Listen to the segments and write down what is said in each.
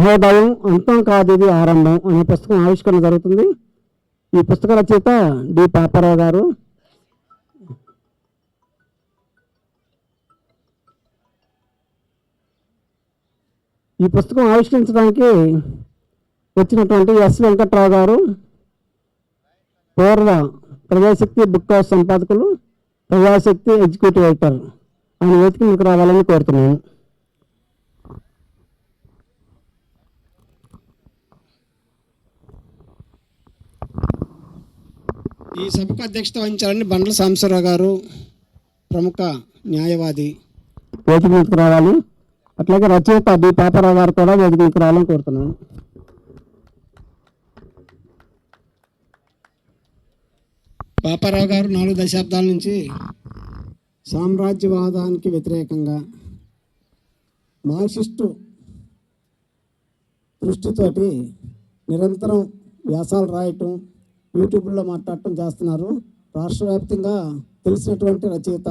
మహోదయం అంతం కాదు ఇది ఆరంభం అనే పుస్తకం ఆవిష్కరణ జరుగుతుంది. ఈ పుస్తక రచయిత డి పాపారావు గారు. ఈ పుస్తకం ఆవిష్కరించడానికి వచ్చినటువంటి ఎస్ వెంకట్రావు గారు, పూర్వ Prajasakti book house సంపాదకులు, Prajasakti executive editor, ఆయన వేదిక మీకు రావాలని కోరుతున్నాను. ఈ సభకు అధ్యక్షత వహించాలని బండ్ల సాంబశివరావు గారు, ప్రముఖ న్యాయవాది, వేదిక మీకు రావాలి. అట్లాగే రచయిత డి పాపారావు గారు కూడా వేదిక మీకు రావాలని కోరుతున్నాను. పాపారావు గారు 4 దశాబ్దాల నుంచి సామ్రాజ్యవాదానికి వ్యతిరేకంగా మార్క్సిస్టు దృష్టితోటి నిరంతరం వ్యాసాలు రాయటం, యూట్యూబ్లో మాట్లాడటం చేస్తున్నారు. రాష్ట్ర వ్యాప్తంగా తెలిసినటువంటి రచయిత.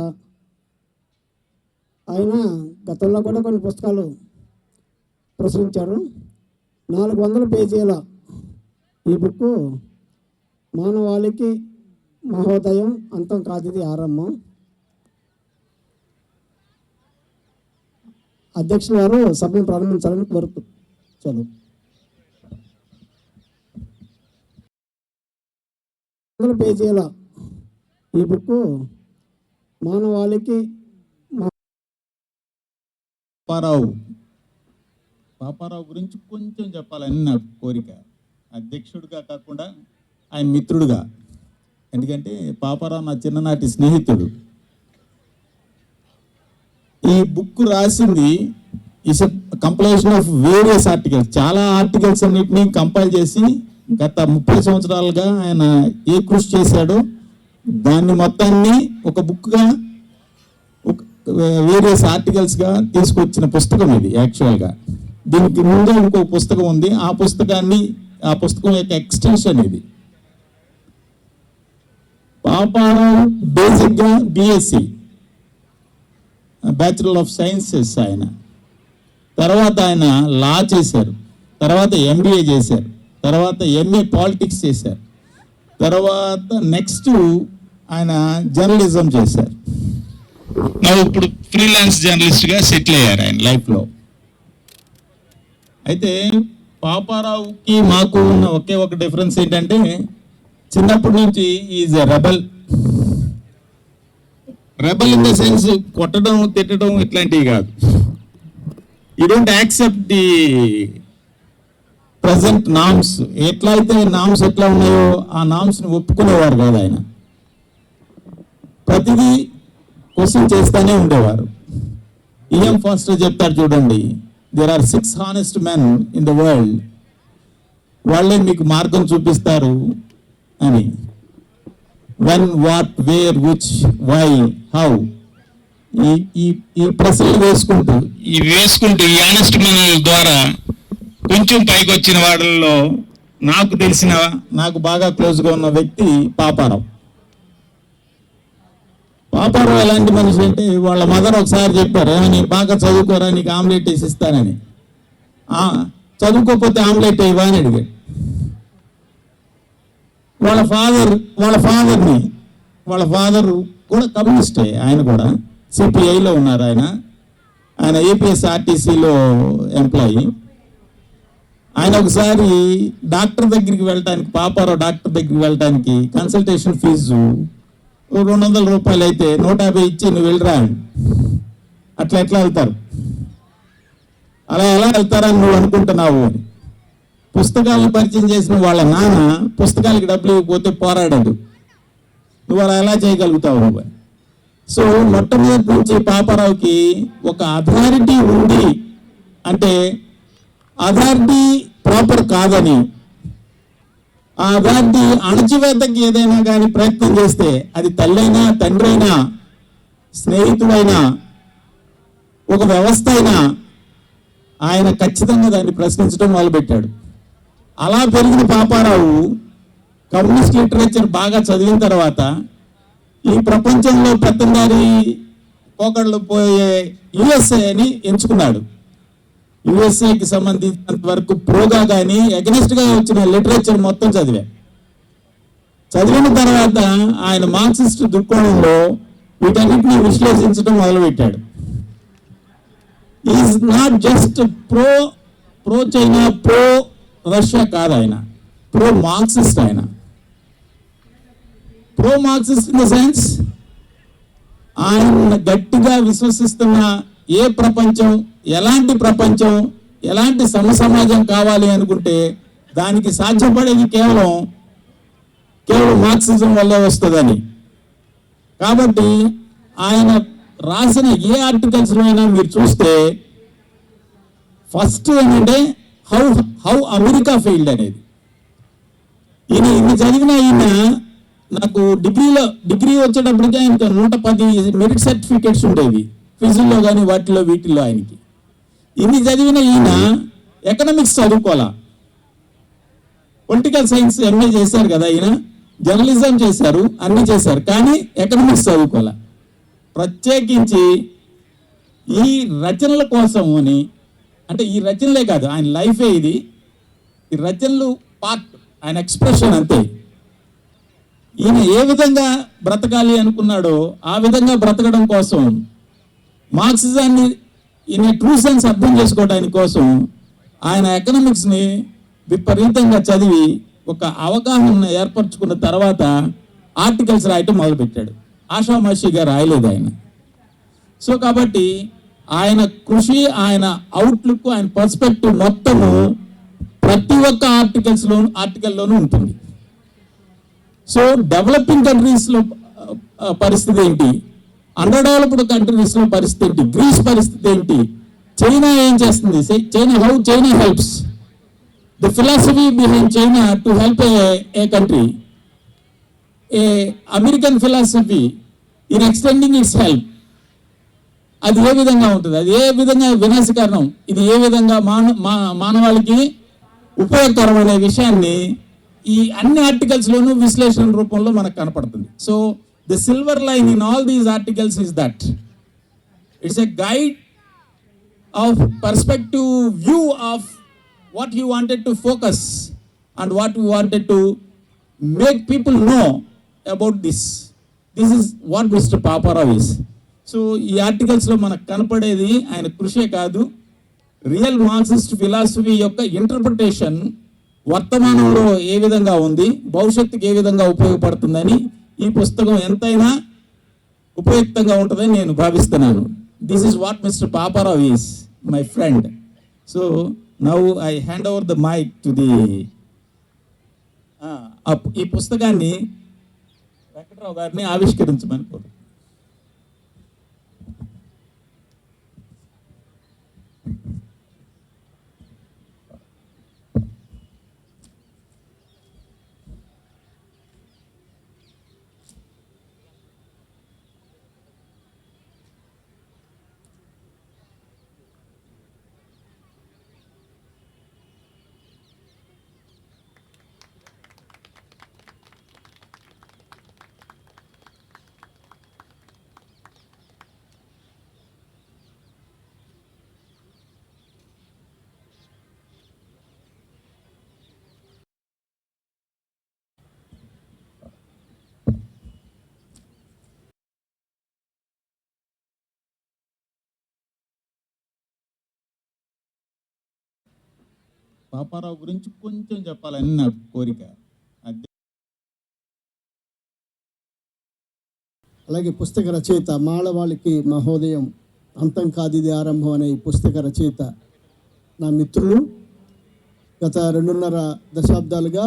ఆయన గతంలో కూడా కొన్ని పుస్తకాలు ప్రచురించారు. 400 పేజీల ఈ బుక్ మానవాళికి మహోదయం అంతం కాదు ఇది ఆరంభం. అధ్యక్షుల వారు సభను ప్రారంభించాలని కోరుతూ చదువు 100 పేజీల ఈ బుక్ మానవాళికి పాపారావు గురించి కొంచెం చెప్పాలని నా కోరిక. అధ్యక్షుడిగా కాకుండా ఆయన మిత్రుడుగా. ఎందుకంటే పాపారావు నా చిన్ననాటి స్నేహితుడు. ఈ బుక్ రాసింది is compilation of various articles. చాలా ఆర్టికల్స్ అన్నింటినీ కంపైల్ చేసి గత 30 సంవత్సరాలుగా ఆయన ఏ కృషి చేశాడో దాన్ని మొత్తాన్ని ఒక బుక్గా, వేరియస్ ఆర్టికల్స్గా తీసుకొచ్చిన పుస్తకం ఇది. యాక్చువల్గా దీనికి ముందు ఇంకో పుస్తకం ఉంది. ఆ పుస్తకం యొక్క ఎక్స్టెన్షన్ ఇది. పాపారావు బేసిక్గా బిఎస్సి, బ్యాచులర్ ఆఫ్ సైన్సెస్ ఆయన. తర్వాత ఆయన లా చేశారు, తర్వాత ఎంబీఏ చేశారు, తర్వాత ఎంఏ పాలిటిక్స్ చేశారు, తర్వాత నెక్స్ట్ ఆయన జర్నలిజం చేశారు. ఇప్పుడు ఫ్రీలాన్స్ జర్నలిస్ట్గా సెటిల్ అయ్యారు ఆయన లైఫ్లో. అయితే పాపారావుకి మాకు ఉన్న ఒకే ఒక డిఫరెన్స్ ఏంటంటే చిన్నప్పటి నుంచి is a rebel. Rebel in the sense కొట్టడం, తిట్టడం ఇట్లాంటివి కాదు. You don't accept the present norms. ఎట్లయితే నామ్స్ ఎట్లా ఉన్నాయో ఆ నామ్స్ని ఒప్పుకునేవారు కాదు ఆయన. ప్రతిదీ క్వశ్చన్ చేస్తూనే ఉండేవారు. ఈఎం ఫాస్టర్ చెప్తారు చూడండి, there are 6 honest men in the world, వాళ్ళే మీకు మార్గం చూపిస్తారు అని. When, what, where, which, why, how, ఈ ప్రశ్నలు వేసుకుంటూ ఈ ఆనెస్ట్ మెన్ ద్వారా కొంచెం పైకి వచ్చిన వాళ్ళలో నాకు బాగా క్లోజ్గా ఉన్న వ్యక్తి పాపారావు. పాపారావు ఎలాంటి మనిషి అంటే వాళ్ళ మదర్ ఒకసారి చెప్పారు, నీకు బాగా చదువుకోరా, నీకు ఆమ్లెట్ వేసి ఇస్తానని. చదువుకోకపోతే ఆమ్లెట్ వేయవా అని అడిగాడు. వాళ్ళ ఫాదర్ కూడా కమ్యూనిస్టే. ఆయన కూడా సిపిఐలో ఉన్నారు. ఆయన ఏపీఎస్ఆర్టీసీలో ఎంప్లాయీ. ఆయన ఒకసారి డాక్టర్ దగ్గరికి వెళ్ళటానికి, పాపారావు డాక్టర్ దగ్గరికి వెళ్ళటానికి కన్సల్టేషన్ ఫీజు 200 రూపాయలు అయితే 150 ఇచ్చి నువ్వు వెళ్ళరా. అట్లా ఎట్లా వెళ్తారు? అలా ఎలా వెళ్తారని నువ్వు అనుకుంటున్నావు అని. పుస్తకాలను పరిచయం చేసిన వాళ్ళ నాన్న పుస్తకాలకి డబ్బులు ఇవ్వకపోతే పోరాడాడు. నువ్వు అలా ఎలా చేయగలుగుతావు నువ్వు? సో మొట్టమొదటి నుంచి పాపారావుకి ఒక అథారిటీ ఉంది అంటే అథారిటీ ప్రాపర్ కాదని, ఆ అథారిటీ అణచివేతకి ఏదైనా కానీ ప్రయత్నం చేస్తే అది తల్లైనా, తండ్రి అయినా, స్నేహితుడైనా, ఒక వ్యవస్థ అయినా ఆయన ఖచ్చితంగా దాన్ని ప్రశ్నించడం మొదలుపెట్టాడు. అలా పెరిగిన పాపారావు కమ్యూనిస్ట్ లిటరేచర్ బాగా చదివిన తర్వాత ఈ ప్రపంచంలో పెత్తందారి పోకడలు పోయే యుఎస్ఏని ఎంచుకున్నాడు. యుఎస్ఏకి సంబంధించినంత వరకు ప్రోగా కానీ అగెనిస్ట్గా వచ్చిన లిటరేచర్ మొత్తం చదివిన తర్వాత ఆయన మార్క్సిస్ట్ దృక్కోణంలో వీటన్నిటిని విశ్లేషించడం మొదలుపెట్టాడు. Is not just pro China, pro Russia కాదు, ఆయన ప్రో మార్క్సిస్ట్. ఆయన pro Marxist in the sense ఆయన గట్టిగా విశ్వసిస్తున్న ఏ ప్రపంచం, ఎలాంటి సమసమాజం కావాలి అనుకుంటే దానికి సాధ్యపడేది కేవలం మార్క్సిజం వల్లే వస్తుందని. కాబట్టి ఆయన రాసిన ఏ ఆర్టికల్స్ అయినా మీరు చూస్తే ఫస్ట్ ఏంటంటే హౌ అమెరికా ఫెయిల్డ్ అనేది. ఇన్ని చదివిన ఈయన నాకు డిగ్రీ వచ్చేటప్పటికే ఆయనకు 110 మెరిట్ సర్టిఫికేట్స్ ఉండేవి ఫిజిల్లో కానీ వీటిల్లో ఆయనకి. ఇన్ని చదివిన ఈయన ఎకనామిక్స్ చదువుకోవాలా, పొలిటికల్ సైన్స్ ఎంఏ చేశారు కదా, ఈయన జర్నలిజం చేశారు, అన్ని చేశారు, కానీ ఎకనామిక్స్ చదువుకోవాలా. ప్రత్యేకించి ఈ రచనల కోసం అని, అంటే ఈ రచనలే కాదు ఆయన లైఫే ఇది, ఈ రచనలు పార్ట్ ఆయన ఎక్స్ప్రెషన్ అంతే. ఈయన ఏ విధంగా బ్రతకాలి అనుకున్నాడో ఆ విధంగా బ్రతకడం కోసం, మార్క్సిజాన్ని ఈయన ట్రూ సెన్స్ అర్థం చేసుకోవడానికి కోసం ఆయన ఎకనామిక్స్ని విపరీతంగా చదివి ఒక అవగాహన ఏర్పరచుకున్న తర్వాత ఆర్టికల్స్ రాయటం మొదలుపెట్టాడు. ఆషామాషిగా రాయలేదు ఆయన. సో కాబట్టి ఆయన కృషి, ఆయన అవుట్లుక్, ఆయన పర్స్పెక్టివ్ మొత్తము ప్రతి ఒక్క ఆర్టికల్లోనూ ఉంటుంది. సో డెవలపింగ్ కంట్రీస్లో పరిస్థితి ఏంటి, అండర్ కంట్రీస్లో పరిస్థితి ఏంటి, గ్రీస్ పరిస్థితి ఏంటి, చైనా ఏం చేస్తుంది, China helps, the philosophy behind China to help A country, A American philosophy in extending it's help, అది ఏ విధంగా ఉంటుంది, అది ఏ విధంగా వినాశకరణం, ఇది ఏ విధంగా మానవాళికి ఉపయోగకరమనే విషయాన్ని ఈ అన్ని ఆర్టికల్స్లోనూ విశ్లేషణ రూపంలో మనకు కనపడుతుంది. So the silver line in all these articles is that it's a guide of perspective view of what you wanted to focus and what you wanted to make people know about this. This is what Mr. Paparao is. So ఈ ఆర్టికల్స్లో మనకు కనపడేది ఆయన కృషే కాదు, real Marxist philosophy యొక్క interpretation వర్తమానంలో ఏ విధంగా ఉంది, భవిష్యత్తుకి ఏ విధంగా ఉపయోగపడుతుందని ఈ పుస్తకం ఎంతైనా ఉపయుక్తంగా ఉంటుందని నేను భావిస్తున్నాను. This is what Mr Paparao is, my friend. So now I hand over the mike to the ఈ పుస్తకాన్ని వెంకట్రావు గారిని ఆవిష్కరించమని కోరు. పాపారావు గురించి కొంచెం చెప్పాలని నా కోరిక. అలాగే పుస్తక రచయిత మాళవాళికి మహోదయం, అంతం కాదిది ఆరంభం అనే ఈ పుస్తక రచయిత నా మిత్రులు. గత 2.5 దశాబ్దాలుగా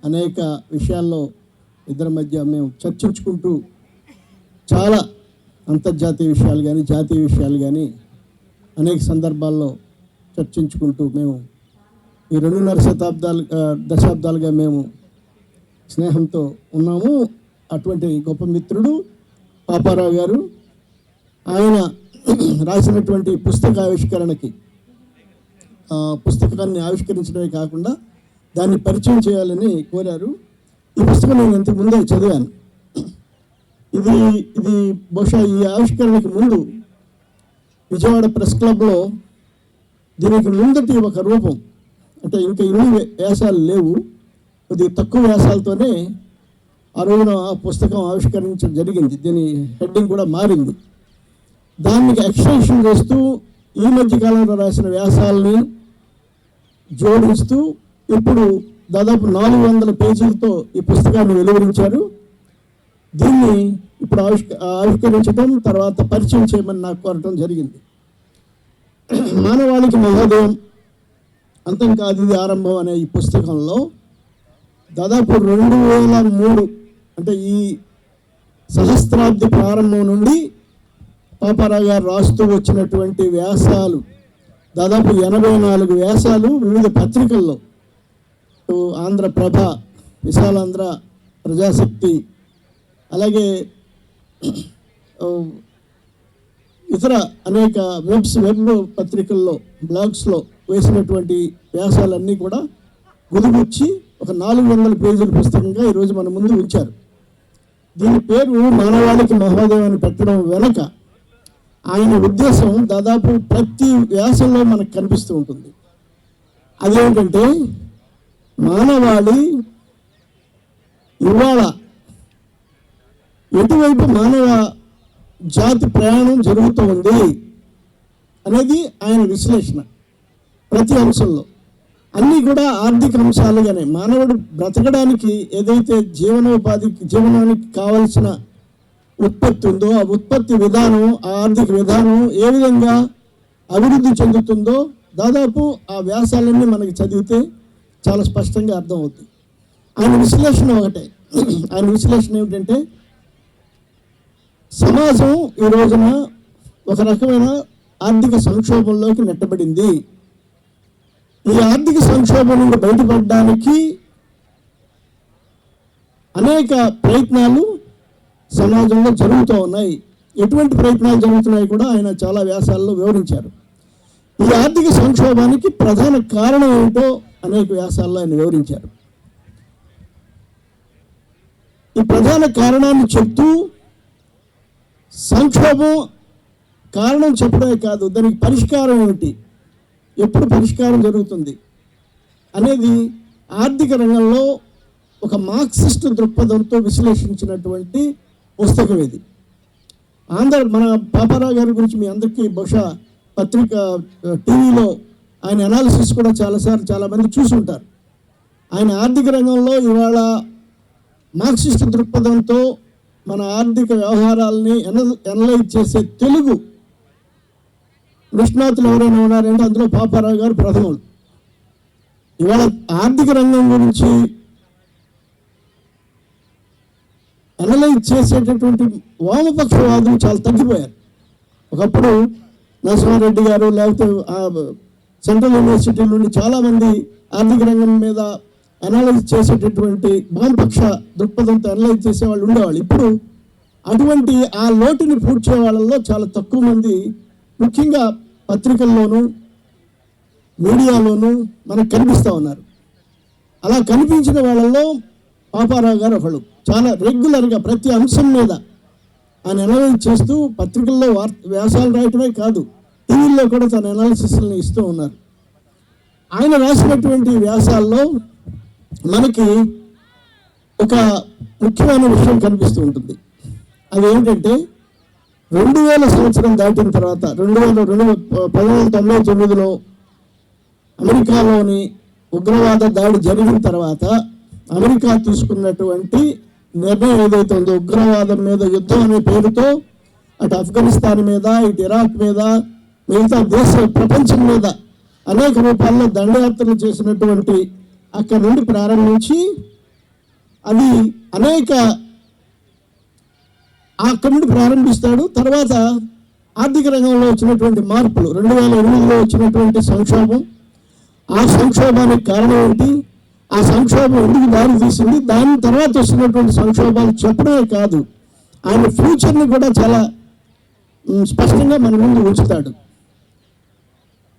అనేక విషయాల్లో ఇద్దరి మధ్య మేము చర్చించుకుంటూ చాలా అంతర్జాతీయ విషయాలు కానీ జాతీయ విషయాలు కానీ అనేక సందర్భాల్లో చర్చించుకుంటూ మేము ఈ 2.5 దశాబ్దాలుగా మేము స్నేహంతో ఉన్నాము. అటువంటి గొప్ప మిత్రుడు పాపారావు గారు. ఆయన రాసినటువంటి పుస్తకాన్ని ఆవిష్కరించడమే కాకుండా దాన్ని పరిచయం చేయాలని కోరారు. ఈ పుస్తకం నేను ఇంతకు ముందే చదివాను. ఇది బహుశా ఈ ఆవిష్కరణకి ముందు విజయవాడ ప్రెస్ క్లబ్లో దీనికి ముందటి ఒక రూపం, అంటే ఇంకా ఇన్ని వ్యాసాలు లేవు, కొద్దిగా తక్కువ వ్యాసాలతోనే ఆ రోజున ఆ పుస్తకం ఆవిష్కరించడం జరిగింది. దీని హెడ్డింగ్ కూడా మారింది. దానికి ఎక్స్టెన్షన్ చేస్తూ ఈ మధ్య కాలంలో రాసిన వ్యాసాలని జోడిస్తూ ఇప్పుడు దాదాపు 400 పేజీలతో ఈ పుస్తకాన్ని వెలువరించారు. దీన్ని ఇప్పుడు ఆవిష్కరించడం, తర్వాత పరిచయం చేయమని నాకు కోరటం జరిగింది. మానవాళికి మహోదయం, అంతం కాదు ఇది ఆరంభం అనే ఈ పుస్తకంలో దాదాపు 2003 అంటే ఈ సహస్రాబ్ది ప్రారంభం నుండి పాపారావు గారు రాస్తూ వచ్చినటువంటి వ్యాసాలు దాదాపు 84 వ్యాసాలు వివిధ పత్రికల్లో, ఆంధ్రప్రభ, విశాలాంధ్ర, ప్రజాశక్తి, అలాగే ఇతర అనేక వెబ్ పత్రికల్లో, బ్లాగ్స్లో వేసినటువంటి వ్యాసాలన్నీ కూడా గుదిగుచ్చి ఒక 400 పేజీల పుస్తకంగా ఈరోజు మన ముందు ఉంచారు. దీని పేరు మానవాళికి మహోదయం అని పెట్టడం వెనక ఆయన ఉద్దేశం దాదాపు ప్రతి వ్యాసంలో మనకు కనిపిస్తూ ఉంటుంది. అదేంటంటే మానవాళి ఇవాళ ఎటువైపు మానవ జాతి ప్రయాణం జరుగుతూ ఉంది అనేది ఆయన విశ్లేషణ. ప్రతి అంశంలో అన్నీ కూడా ఆర్థిక అంశాలుగానే మానవుడు బ్రతకడానికి ఏదైతే జీవనానికి కావలసిన ఉత్పత్తి ఉందో ఆ ఉత్పత్తి విధానం, ఆ ఆర్థిక విధానం ఏ విధంగా అభివృద్ధి చెందుతుందో దాదాపు ఆ వ్యాసాలన్నీ మనకి చదివితే చాలా స్పష్టంగా అర్థమవుతుంది. ఆయన విశ్లేషణ ఒకటే. ఆయన విశ్లేషణ ఏమిటంటే సమాజం ఈ రోజున ఒక రకమైన ఆర్థిక సంక్షోభంలోకి నెట్టబడింది. ఈ ఆర్థిక సంక్షోభం నుండి బయటపడడానికి అనేక ప్రయత్నాలు సమాజంలో జరుగుతూ ఉన్నాయి. ఎటువంటి ప్రయత్నాలు జరుగుతున్నాయి కూడా ఆయన చాలా వ్యాసాల్లో వివరించారు. ఈ ఆర్థిక సంక్షోభానికి ప్రధాన కారణం ఏమిటో అనేక వ్యాసాల్లో ఆయన వివరించారు. ఈ ప్రధాన కారణాన్ని చెప్తూ సంక్షోభం కారణం చెప్పడమే కాదు, దానికి పరిష్కారం ఏమిటి, ఎప్పుడు పరిష్కారం జరుగుతుంది అనేది ఆర్థిక రంగంలో ఒక మార్క్సిస్ట్ దృక్పథంతో విశ్లేషించినటువంటి పుస్తకం ఇది. మన పాపారావు గారి గురించి మీ అందరికీ బహుశా పత్రిక, టీవీలో ఆయన అనాలిసిస్ కూడా చాలామంది చూసుంటారు. ఆయన ఆర్థిక రంగంలో ఇవాళ మార్క్సిస్ట్ దృక్పథంతో మన ఆర్థిక వ్యవహారాలని ఎనలైజ్ చేసే తెలుగు నిష్ణాతులు ఎవరైనా ఉన్నారంటే అందులో పాపారావు గారు ప్రథములు. ఇవాళ ఆర్థిక రంగం గురించి అనలైజ్ చేసేటటువంటి వామపక్షవాదులు చాలా తగ్గిపోయారు. ఒకప్పుడు నరసింహారెడ్డి గారు లేకపోతే సెంట్రల్ యూనివర్సిటీ నుండి చాలామంది ఆర్థిక రంగం మీద అనలైజ్ చేసేటటువంటి వామపక్ష దృక్పథంతో అనలైజ్ చేసేవాళ్ళు ఉండేవాళ్ళు. ఇప్పుడు అటువంటి ఆ లోటుని పూడ్చే వాళ్ళల్లో చాలా తక్కువ మంది, ముఖ్యంగా పత్రికల్లోనూ మీడియాలోనూ మనకు కనిపిస్తూ ఉన్నారు. అలా కనిపించిన వాళ్ళల్లో పాపారావు గారు ఒకళ్ళు. చాలా రెగ్యులర్గా ప్రతి అంశం మీద ఆయన అనలైజ్ చేస్తూ పత్రికల్లో వ్యాసాలు రాయటమే కాదు, టీవీల్లో కూడా తన అనాలిసిస్ని ఇస్తూ ఉన్నారు. ఆయన రాసినటువంటి వ్యాసాల్లో మనకి ఒక ముఖ్యమైన విషయం కనిపిస్తూ ఉంటుంది. అదేంటంటే 2000 సంవత్సరం దాటిన తర్వాత 1999లో అమెరికాలోని ఉగ్రవాద దాడి జరిగిన తర్వాత అమెరికా తీసుకున్నటువంటి నిర్ణయం ఏదైతే ఉందో, ఉగ్రవాదం మీద యుద్ధం అనే పేరుతో అటు ఆఫ్ఘనిస్తాన్ మీద, ఇటు ఇరాక్ మీద, మిగతా ప్రపంచం మీద అనేక రూపాల్లో దండయాత్రలు చేసినటువంటి అక్కడి నుండి ప్రారంభించి అది అక్కడి నుండి ప్రారంభిస్తాడు. తర్వాత ఆర్థిక రంగంలో వచ్చినటువంటి మార్పులు, 2008లో వచ్చినటువంటి సంక్షోభం, ఆ సంక్షోభానికి కారణం ఏంటి, ఆ సంక్షోభం ఎందుకు దారి తీసింది, దాని తర్వాత వస్తున్నటువంటి సంక్షోభాలు చెప్పడమే కాదు, ఆయన ఫ్యూచర్ని కూడా చాలా స్పష్టంగా మన ముందు ఉంచుతాడు.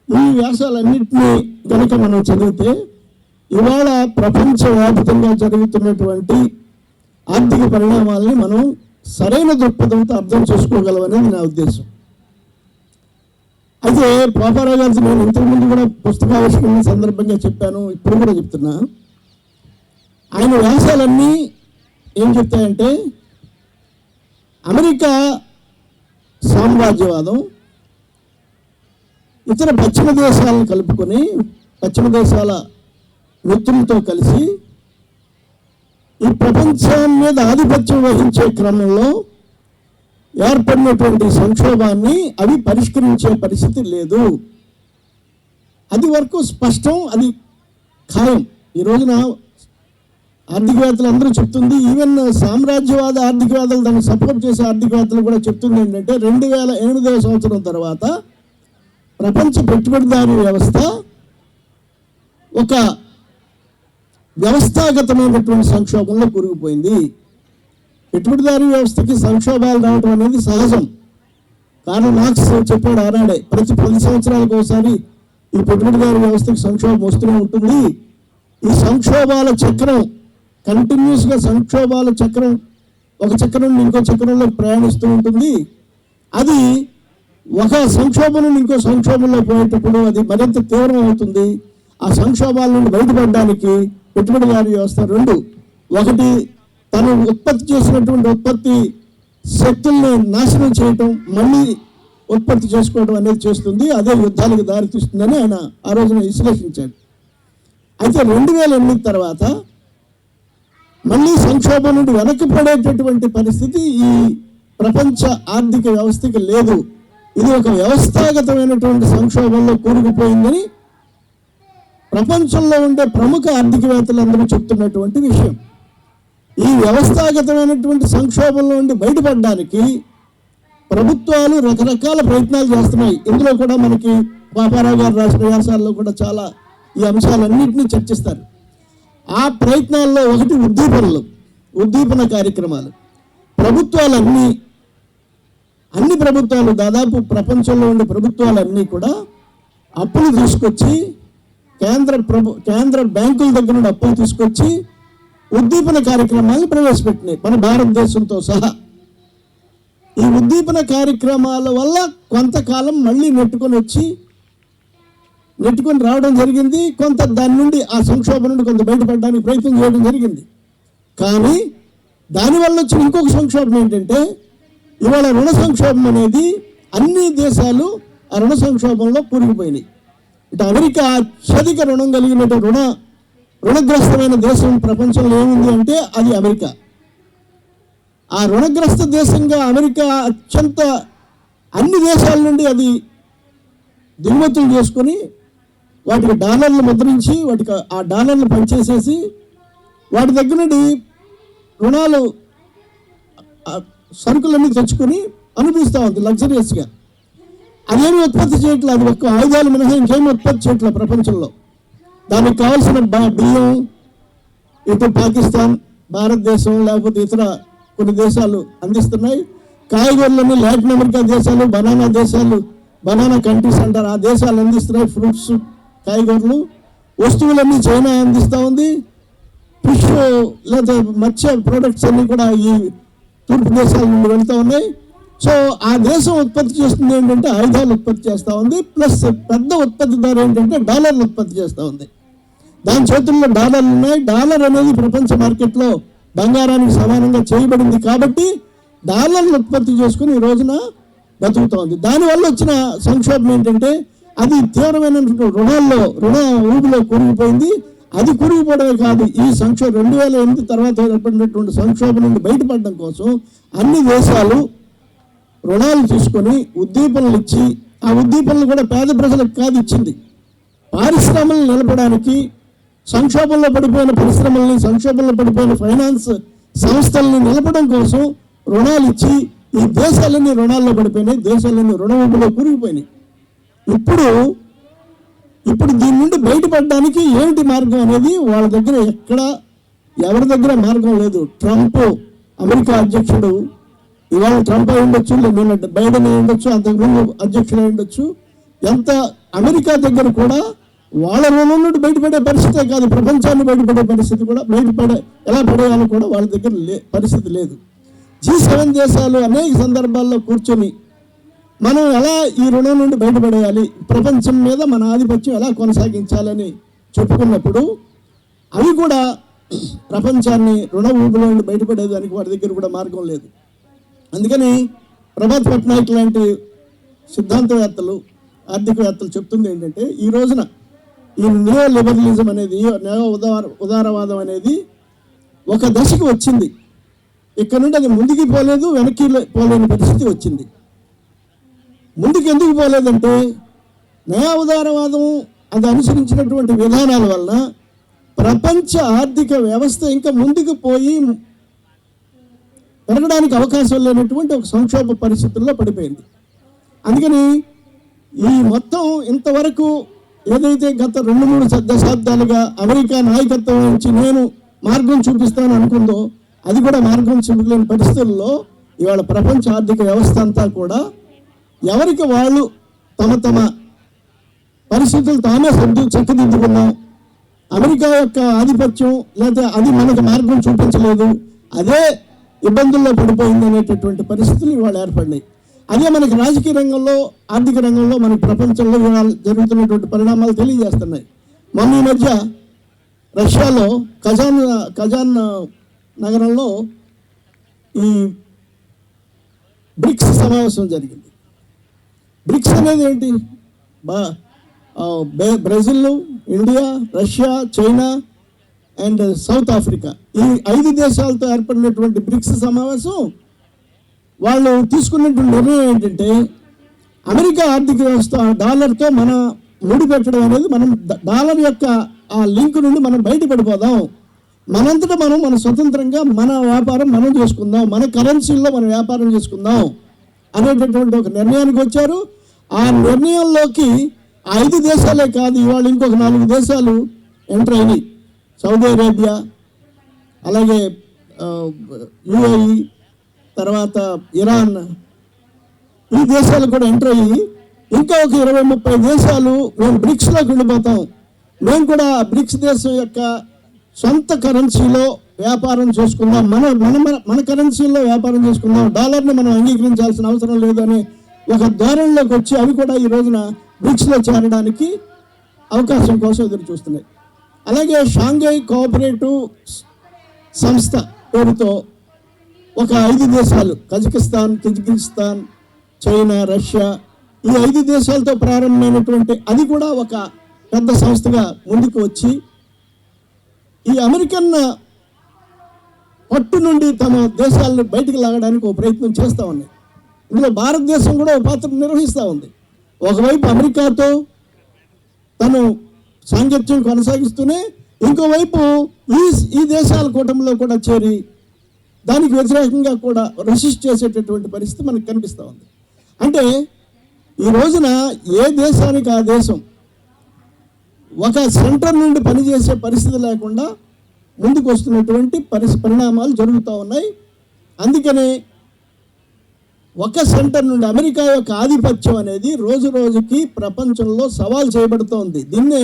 ఈ వ్యాసాలన్నింటినీ కనుక మనం చదివితే ఇవాళ ప్రపంచవ్యాప్తంగా జరుగుతున్నటువంటి ఆర్థిక పరిణామాలని మనం సరైన దృక్పథంతో అర్థం చేసుకోగలమనేది నా ఉద్దేశం. అయితే పాపారావు గారితో నేను ఇంతకుముందు కూడా పుస్తకావిష్కరణ సందర్భంగా చెప్పాను, ఇప్పుడు కూడా చెప్తున్నా. ఆయన వ్యాసాలన్నీ ఏం చెప్తాయంటే అమెరికా సామ్రాజ్యవాదం ఇతర పశ్చిమ దేశాలను కలుపుకొని పశ్చిమ దేశాల మిత్రులతో కలిసి ఈ ప్రపంచం మీద ఆధిపత్యం వహించే క్రమంలో ఏర్పడినటువంటి సంక్షోభాన్ని అవి పరిష్కరించే పరిస్థితి లేదు. అది వరకు స్పష్టం, అది ఖాయం. ఈ రోజున ఆర్థికవేత్తలు అందరూ చెప్తుంది, ఈవెన్ సామ్రాజ్యవాద ఆర్థికవేత్తలు దాన్ని సపోర్ట్ చేసే ఆర్థికవేత్తలు కూడా చెప్తుంది ఏంటంటే 2008వ సంవత్సరం తర్వాత ప్రపంచ పెట్టుబడిదారీ వ్యవస్థ ఒక వ్యవస్థాగతమైనటువంటి సంక్షోభంలో కూరుకుపోయింది. పెట్టుబడిదారీ వ్యవస్థకి సంక్షోభాలు రావడం అనేది సహజం. కార్ల్ మార్క్స్ చెప్పాడు ఆనాడే, ప్రతి 10 సంవత్సరాలకు ఒకసారి ఈ పెట్టుబడిదారీ వ్యవస్థకి సంక్షోభం వస్తూనే ఉంటుంది. ఈ సంక్షోభాల చక్రం కంటిన్యూస్గా సంక్షోభాల చక్రం ఒక చక్రం నుండి ఇంకో చక్రంలో ప్రయాణిస్తూ ఉంటుంది. అది ఒక సంక్షోభం నుండి ఇంకో సంక్షోభంలో పోయేటప్పుడు అది మరింత తీవ్రం అవుతుంది. ఆ సంక్షోభాల నుండి బయటపడడానికి పెట్టుబడిదారీ వ్యవస్థ రెండు, ఒకటి తను ఉత్పత్తి చేసినటువంటి ఉత్పత్తి శక్తుల్ని నాశనం చేయటం, మళ్ళీ ఉత్పత్తి చేసుకోవడం అనేది చేస్తుంది. అదే యుద్ధాలకు దారితీస్తుందని ఆయన ఆ రోజున విశ్లేషించాడు. అయితే 2008 తర్వాత మళ్ళీ సంక్షోభం నుండి వెనక్కి పడేటటువంటి పరిస్థితి ఈ ప్రపంచ ఆర్థిక వ్యవస్థకి లేదు. ఇది ఒక వ్యవస్థాగతమైనటువంటి సంక్షోభంలో కూరుకుపోయిందని ప్రపంచంలో ఉండే ప్రముఖ ఆర్థికవేత్తలందరూ చెప్తున్నటువంటి విషయం. ఈ వ్యవస్థాగతమైనటువంటి సంక్షోభంలో నుండి బయటపడడానికి ప్రభుత్వాలు రకరకాల ప్రయత్నాలు చేస్తున్నాయి. ఇందులో కూడా మనకి పాపారావు గారు రాసిన వ్యాసాల్లో కూడా చాలా ఈ అంశాలన్నింటినీ చర్చిస్తారు. ఆ ప్రయత్నాల్లో ఒకటి ఉద్దీపన కార్యక్రమాలు. అన్ని ప్రభుత్వాలు దాదాపు ప్రపంచంలో ఉండే ప్రభుత్వాలన్నీ కూడా అప్పులు తీసుకొచ్చి కేంద్ర బ్యాంకుల దగ్గర నుండి అప్పులు తీసుకొచ్చి ఉద్దీపన కార్యక్రమాలను ప్రవేశపెట్టినాయి, మన భారతదేశంతో సహా. ఈ ఉద్దీపన కార్యక్రమాల వల్ల కొంతకాలం మళ్ళీ నెట్టుకొని రావడం జరిగింది. కొంత దాని నుండి ఆ సంక్షోభం నుండి కొంత బయటపడడానికి ప్రయత్నం చేయడం జరిగింది. కానీ దానివల్ల వచ్చిన ఇంకొక సంక్షోభం ఏంటంటే ఇవాళ రుణ సంక్షోభం అనేది అన్ని దేశాలు ఆ రుణ సంక్షోభంలో కూరుకుపోయినాయి. ఇటు అమెరికా అత్యధిక రుణం కలిగినటువంటి రుణగ్రస్తమైన దేశం ప్రపంచంలో ఏముంది అంటే అది అమెరికా. ఆ రుణగ్రస్త దేశంగా అమెరికా అత్యంత అన్ని దేశాల నుండి అది దిగుమతులు చేసుకొని వాటికి డాలర్లు ముద్రించి వాటికి ఆ డాలర్లు పనిచేసేసి వాటి దగ్గర నుండి రుణాలు సరుకులన్నీ తెచ్చుకొని అనుభవిస్తూ ఉంది లగ్జరియస్గా. అదేమి ఉత్పత్తి చేయట్లేదు, అది ఒక్క ఆయుధాలు మినహా ఇంకేమి ఉత్పత్తి చేయట్లేదు ప్రపంచంలో. దానికి కావాల్సిన బియ్యం ఇటు పాకిస్తాన్, భారతదేశం లేకపోతే ఇతర కొన్ని దేశాలు అందిస్తున్నాయి. కాయగూరలన్నీ లాటిన్ అమెరికా దేశాలు, బనానా కంట్రీస్ అంటారు, ఆ దేశాలు అందిస్తున్నాయి. ఫ్రూట్స్, కాయగూరలు, వస్తువులన్నీ చైనా అందిస్తూ ఉంది. ఫిష్ లేదా మత్స్య ప్రోడక్ట్స్ అన్నీ కూడా ఈ తూర్పు దేశాల నుండి వెళ్తూ ఉన్నాయి. సో ఆ దేశం ఉత్పత్తి చేస్తుంది ఏంటంటే ఆయుధాలు ఉత్పత్తి చేస్తూ ఉంది, ప్లస్ పెద్ద ఉత్పత్తిదారు ఏంటంటే డాలర్లు ఉత్పత్తి చేస్తూ ఉంది. దాని చేతుల్లో డాలర్లు ఉన్నాయి. డాలర్ అనేది ప్రపంచ మార్కెట్లో బంగారానికి సమానంగా చేయబడింది కాబట్టి డాలర్లు ఉత్పత్తి చేసుకుని ఈ రోజున బతుకుతూ ఉంది. దానివల్ల వచ్చిన సంక్షోభం ఏంటంటే అది తీవ్రమైన రుణ ఊబిలో కూరుకుపోయింది. అది కూరుకుపోవడమే కాదు, ఈ 2008 తర్వాత ఏర్పడినటువంటి సంక్షోభం నుండి బయటపడడం కోసం అన్ని దేశాలు రుణాలు తీసుకొని ఉద్దీపనలు ఇచ్చి, ఆ ఉద్దీపనలు కూడా పేద ప్రజలకు కాదు ఇచ్చింది, పారిశ్రమలు నిలపడానికి, సంక్షోభంలో పడిపోయిన పరిశ్రమల్ని, సంక్షోభంలో పడిపోయిన ఫైనాన్స్ సంస్థల్ని నిలపడం కోసం రుణాలు ఇచ్చి ఈ దేశాలన్నీ రుణాల్లో పడిపోయినాయి, దేశాలన్నీ రుణ ఊబిలో కూరుకుపోయినాయి. ఇప్పుడు దీని నుండి బయటపడడానికి ఏమిటి మార్గం అనేది వాళ్ళ దగ్గర ఎవరి దగ్గర మార్గం లేదు. ట్రంప్ అమెరికా అధ్యక్షుడు, ఇవాళ ట్రంప్ అయి ఉండొచ్చు, నిన్న బైడెన్ అయి ఉండొచ్చు, అంతకుముందు అధ్యక్షుడు అయి ఉండొచ్చు. ఎంత అమెరికా దగ్గర కూడా వాళ్ళ రుణం నుండి బయటపడే పరిస్థితే కాదు, ప్రపంచాన్ని బయటపడే పరిస్థితి కూడా ఎలా పడేయాలో కూడా వాళ్ళ దగ్గర పరిస్థితి లేదు. G7 దేశాలు అనేక సందర్భాల్లో కూర్చొని మనం ఎలా ఈ రుణం నుండి బయటపడేయాలి, ప్రపంచం మీద మన ఆధిపత్యం ఎలా కొనసాగించాలని చెప్పుకున్నప్పుడు అవి కూడా ప్రపంచాన్ని రుణ ఊబిలో నుండి బయటపడేదానికి వారి దగ్గర కూడా మార్గం లేదు. అందుకని ప్రభాత్ పట్నాయక్ లాంటి సిద్ధాంతవేత్తలు, ఆర్థికవేత్తలు చెప్తుంది ఏంటంటే, ఈ రోజున ఈ నియో లిబరలిజం అనేది, నియో ఉదారవాదం అనేది ఒక దశకు వచ్చింది. ఇక్కడ నుండి అది ముందుకు పోలేదు, వెనక్కి పోలేని పరిస్థితి వచ్చింది. ముందుకు ఎందుకు పోలేదంటే, నయా ఉదారవాదం అది అనుసరించినటువంటి విధానాల వల్ల ప్రపంచ ఆర్థిక వ్యవస్థ ఇంకా ముందుకు పోయి పెరగడానికి అవకాశం లేనటువంటి ఒక సంక్షోభ పరిస్థితుల్లో పడిపోయింది. అందుకని ఈ మొత్తం ఇంతవరకు ఏదైతే గత 2-3 దశాబ్దాలుగా అమెరికా నాయకత్వం నుంచి నేను మార్గం చూపిస్తాను అనుకుందో, అది కూడా మార్గం చూపలేని పరిస్థితుల్లో ఇవాళ ప్రపంచ ఆర్థిక వ్యవస్థ అంతా కూడా ఎవరికి వాళ్ళు తమ తమ పరిస్థితులు తామే చక్కదిద్దుకున్నాం, అమెరికా యొక్క ఆధిపత్యం లేదా అది మనకు మార్గం చూపించలేదు, అదే ఇబ్బందుల్లో పడిపోయింది అనేటటువంటి పరిస్థితులు ఇవాళ ఏర్పడినాయి. అదే మనకి రాజకీయ రంగంలో, ఆర్థిక రంగంలో, మనకి ప్రపంచంలో ఇవాళ జరుగుతున్నటువంటి పరిణామాలు తెలియజేస్తున్నాయి. మొన్న ఈ మధ్య రష్యాలో కజాన్ నగరంలో ఈ బ్రిక్స్ సమావేశం జరిగింది. బ్రిక్స్ అనేది ఏంటి? Brazil, India, Russia, China and south Africa, ఈ 5 దేశాలతో ఏర్పడినటువంటి బ్రిక్స్ సమావేశం వాళ్ళు తీసుకున్నటువంటి నిర్ణయం ఏంటంటే, అమెరికా ఆర్థిక వ్యవస్థ డాలర్తో మన ముడిపెట్టడం అనేది, మనం డాలర్ యొక్క ఆ లింక్ నుండి మనం బయటపడిపోదాం, మనంతటా మనం మన స్వతంత్రంగా మన వ్యాపారం మనం చేసుకుందాం, మన కరెన్సీల్లో మనం వ్యాపారం చేసుకుందాం అనేటటువంటి ఒక నిర్ణయానికి వచ్చారు. ఆ నిర్ణయంలోకి 5 దేశాలే కాదు, ఇవాళ ఇంకొక 4 దేశాలు ఎంటర్ అయినాయి. సౌదీ అరేబియా, అలాగే యుఏఈ, తర్వాత ఇరాన్, ఈ దేశాలు కూడా ఎంటర్ అయ్యి ఇంకా ఒక 20-30 దేశాలు మేము బ్రిక్స్లోకి వెళ్ళిపోతాం, మేము కూడా బ్రిక్స్ దేశం యొక్క సొంత కరెన్సీలో వ్యాపారం చేసుకుందాం, మన కరెన్సీలో వ్యాపారం చేసుకుందాం, డాలర్ని మనం అంగీకరించాల్సిన అవసరం లేదని ఒక ధోరణిలోకి వచ్చి అవి కూడా ఈ రోజున బ్రిక్స్లో చేరడానికి అవకాశం కోసం ఎదురు చూస్తున్నాయి. అలాగే షాంఘై కోఆపరేటివ్ సంస్థ పేరుతో ఒక 5 దేశాలు, కజకిస్తాన్, కిర్గిజిస్తాన్, చైనా, రష్యా, ఈ 5 దేశాలతో ప్రారంభమైనటువంటి అది కూడా ఒక పెద్ద సంస్థగా ముందుకు వచ్చి ఈ అమెరికన్ పట్టు నుండి తమ దేశాలను బయటికి లాగడానికి ఒక ప్రయత్నం చేస్తూ ఉన్నాయి. ఇందులో భారతదేశం కూడా ఒక పాత్ర నిర్వహిస్తూ ఉంది. ఒకవైపు అమెరికాతో తను సాంగత్యం కొనసాగిస్తూనే, ఇంకోవైపు ఈ దేశాల కూటమిలో కూడా చేరి దానికి వ్యతిరేకంగా కూడా రెసిస్ట్ చేసేటటువంటి పరిస్థితి మనకు కనిపిస్తూ ఉంది. అంటే ఈ రోజున ఏ దేశానికి ఆ దేశం ఒక సెంటర్ నుండి పనిచేసే పరిస్థితి లేకుండా ముందుకు వస్తున్నటువంటి పరిణామాలు జరుగుతూ ఉన్నాయి. అందుకనే ఒక సెంటర్ నుండి అమెరికా యొక్క ఆధిపత్యం అనేది రోజు రోజుకి ప్రపంచంలో సవాల్ చేయబడుతోంది. దీన్నే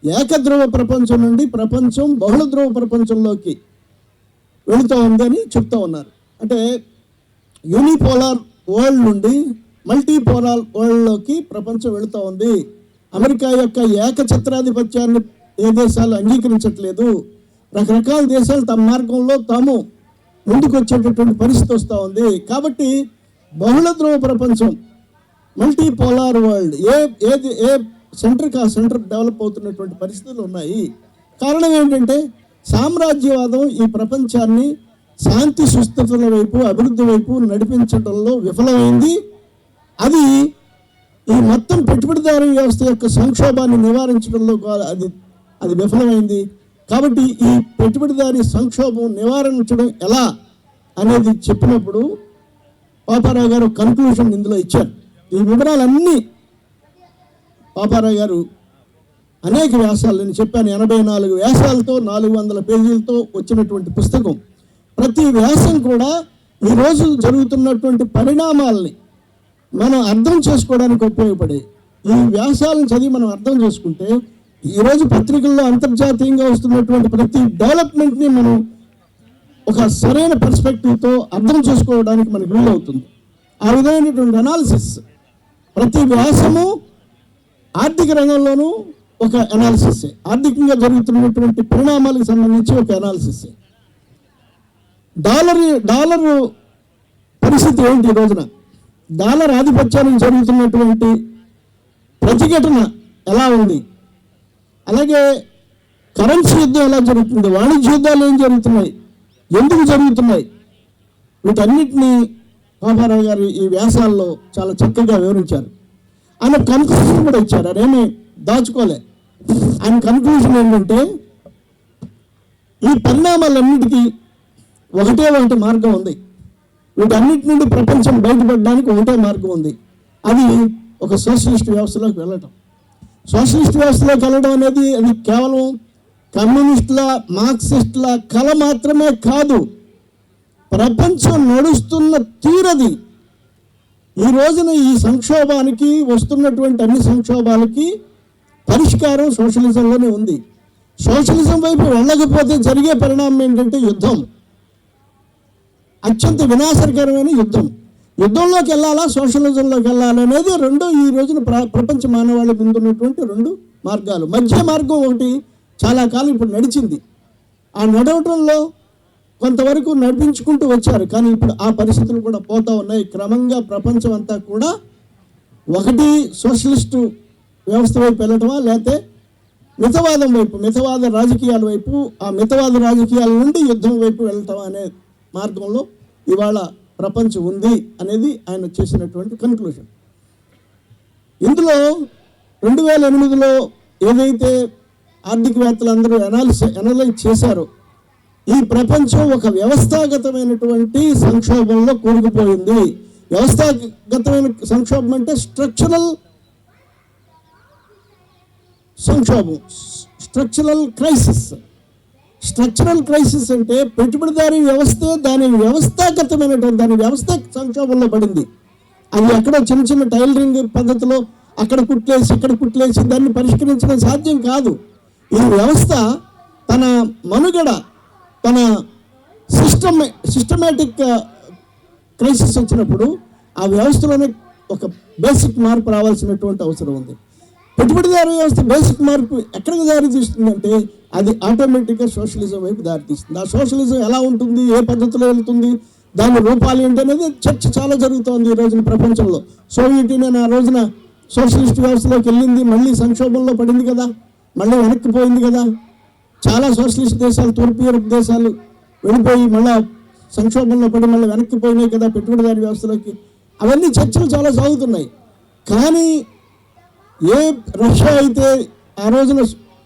ఏకధ్రువ ప్రపంచం నుండి ప్రపంచం బహుళ ధ్రువ ప్రపంచంలోకి వెళుతూ ఉందని చెప్తూ ఉన్నారు. అంటే యూనిపోలార్ వరల్డ్ నుండి మల్టీపోలార్ వరల్డ్లోకి ప్రపంచం వెళుతూ ఉంది. అమెరికా యొక్క ఏకఛత్రాధిపత్యాన్ని ఏ దేశాలు అంగీకరించట్లేదు. రకరకాల దేశాలు తమ మార్గంలో తాము ముందుకు వచ్చేటటువంటి పరిస్థితి వస్తూ ఉంది. కాబట్టి బహుళ ధ్రువ ప్రపంచం, మల్టీపోలార్ వరల్డ్, ఏ సెంటర్కి ఆ సెంటర్ డెవలప్ అవుతున్నటువంటి పరిస్థితులు ఉన్నాయి. కారణం ఏంటంటే సామ్రాజ్యవాదం ఈ ప్రపంచాన్ని శాంతి సుస్థితుల వైపు, అభివృద్ధి వైపు నడిపించడంలో విఫలమైంది. అది ఈ మొత్తం పెట్టుబడిదారీ వ్యవస్థ యొక్క సంక్షోభాన్ని నివారించడంలో అది విఫలమైంది. కాబట్టి ఈ పెట్టుబడిదారీ సంక్షోభం నివారించడం ఎలా అనేది చెప్పినప్పుడు పాపారావు గారు కన్క్లూషన్ ఇందులో ఇచ్చారు. ఈ వివరాలన్నీ పాపారావు గారు అనేక వ్యాసాలు, నేను చెప్పాను 84 వ్యాసాలతో 400 పేజీలతో వచ్చినటువంటి పుస్తకం. ప్రతి వ్యాసం కూడా ఈరోజు జరుగుతున్నటువంటి పరిణామాలని మనం అర్థం చేసుకోవడానికి ఉపయోగపడే ఈ వ్యాసాలను చదివి మనం అర్థం చేసుకుంటే ఈరోజు పత్రికల్లో అంతర్జాతీయంగా వస్తున్నటువంటి ప్రతి డెవలప్మెంట్ని మనం ఒక సరైన పర్స్పెక్టివ్తో అర్థం చేసుకోవడానికి మనకు వీలవుతుంది. ఆ విధమైనటువంటి అనాలిసిస్ ప్రతి వ్యాసము ఆర్థిక రంగంలోనూ ఒక అనాలిసిస్, ఆర్థికంగా జరుగుతున్నటువంటి పరిణామాలకు సంబంధించి ఒక అనాలిసిస్. డాలర్ పరిస్థితి ఏంటి ఈ రోజున? డాలర్ ఆధిపత్యానికి జరుగుతున్నటువంటి ప్రతిఘటన ఎలా ఉంది? అలాగే కరెన్సీ యుద్ధం ఎలా జరుగుతుంది? వాణిజ్య యుద్ధాలు ఏం జరుగుతున్నాయి? ఎందుకు జరుగుతున్నాయి? వీటన్నిటినీ పాపారావు గారు ఈ వ్యాసాల్లో చాలా చక్కగా వివరించారు. ఆయన కన్క్లూజన్ కూడా ఇచ్చారు, అదేమీ దాచుకోలే. ఆయన కన్క్లూజన్ ఏంటంటే, ఈ పరిణామాలన్నిటికీ ఒకటే మార్గం ఉంది. వీటన్నిటి నుండి ప్రపంచం బయటపడడానికి ఒకటే మార్గం ఉంది. అది ఒక సోషలిస్ట్ వ్యవస్థలోకి వెళ్ళటం. సోషలిస్ట్ వ్యవస్థలోకి వెళ్ళడం అనేది అది కేవలం కమ్యూనిస్టుల, మార్క్సిస్టుల కళ మాత్రమే కాదు, ప్రపంచం నడుస్తున్న తీరది. ఈ రోజున ఈ సంక్షోభానికి, వస్తున్నటువంటి అన్ని సంక్షోభాలకి పరిష్కారం సోషలిజంలోనే ఉంది. సోషలిజం వైపు వెళ్ళకపోతే జరిగే పరిణామం ఏంటంటే యుద్ధం, అత్యంత వినాశకరమైన యుద్ధం. యుద్ధంలోకి వెళ్ళాలా, సోషలిజంలోకి వెళ్ళాలనేది రెండు ఈ రోజున ప్రపంచ మానవాళి ముందున్నటువంటి రెండు మార్గాలు. మధ్య మార్గం ఒకటి చాలా కాలం ఇప్పుడు నడిచింది. ఆ నడవటంలో కొంతవరకు నడిపించుకుంటూ వచ్చారు, కానీ ఇప్పుడు ఆ పరిస్థితులు కూడా పోతూ ఉన్నాయి. క్రమంగా ప్రపంచం అంతా కూడా ఒకటి సోషలిస్టు వ్యవస్థ వైపు వెళ్ళటమా, లేకపోతే మితవాదం వైపు, మితవాద రాజకీయాల వైపు, ఆ మితవాద రాజకీయాల నుండి యుద్ధం వైపు వెళ్ళటమా అనే మార్గంలో ఇవాళ ప్రపంచం ఉంది అనేది ఆయన చేసినటువంటి కన్క్లూజన్. ఇందులో 2008లో ఏదైతే ఆర్థికవేత్తలు అందరూ అనలైజ్ చేశారో, ఈ ప్రపంచం ఒక వ్యవస్థాగతమైనటువంటి సంక్షోభంలో కూరుకుపోయింది. వ్యవస్థాగతమైన సంక్షోభం అంటే స్ట్రక్చరల్ సంక్షోభం, స్ట్రక్చరల్ క్రైసిస్. స్ట్రక్చరల్ క్రైసిస్ అంటే పెట్టుబడిదారీ వ్యవస్థే దాని వ్యవస్థాగతమైనటువంటి, దాని వ్యవస్థ సంక్షోభంలో పడింది. అది ఎక్కడో చిన్న చిన్న టైలరింగ్ పద్ధతిలో అక్కడ కుట్లేసి ఇక్కడ కుట్లేసి దాన్ని పరిష్కరించడం సాధ్యం కాదు. ఈ వ్యవస్థ తన మనుగడ, తన సిస్టమేటిక్ క్రైసిస్ వచ్చినప్పుడు ఆ వ్యవస్థలోనే ఒక బేసిక్ మార్పు రావాల్సినటువంటి అవసరం ఉంది. పెట్టుబడిదారు వ్యవస్థ బేసిక్ మార్పు ఎక్కడికి దారి తీస్తుందంటే అది ఆటోమేటిక్గా సోషలిజం వైపు దారితీస్తుంది. ఆ సోషలిజం ఎలా ఉంటుంది, ఏ పద్ధతిలో వెళ్తుంది, దాని రూపాలు ఏంటి అనేది చర్చ చాలా జరుగుతోంది ఈ రోజున ప్రపంచంలో. సోవియట్ యూనియన్ ఆ రోజున సోషలిస్ట్ వ్యవస్థలోకి వెళ్ళింది, మళ్ళీ సంక్షోభంలో పడింది కదా, మళ్ళీ వెనక్కిపోయింది కదా. చాలా సోషలిస్ట్ దేశాలు, తూర్పు యూరప్ దేశాలు వెళ్ళిపోయి మళ్ళీ సంక్షోభంలో పడి మళ్ళీ వెనక్కిపోయినాయి కదా పెట్టుబడిదారి వ్యవస్థలోకి. అవన్నీ చర్చలు చాలా సాగుతున్నాయి. కానీ ఏ రష్యా అయితే ఆ రోజున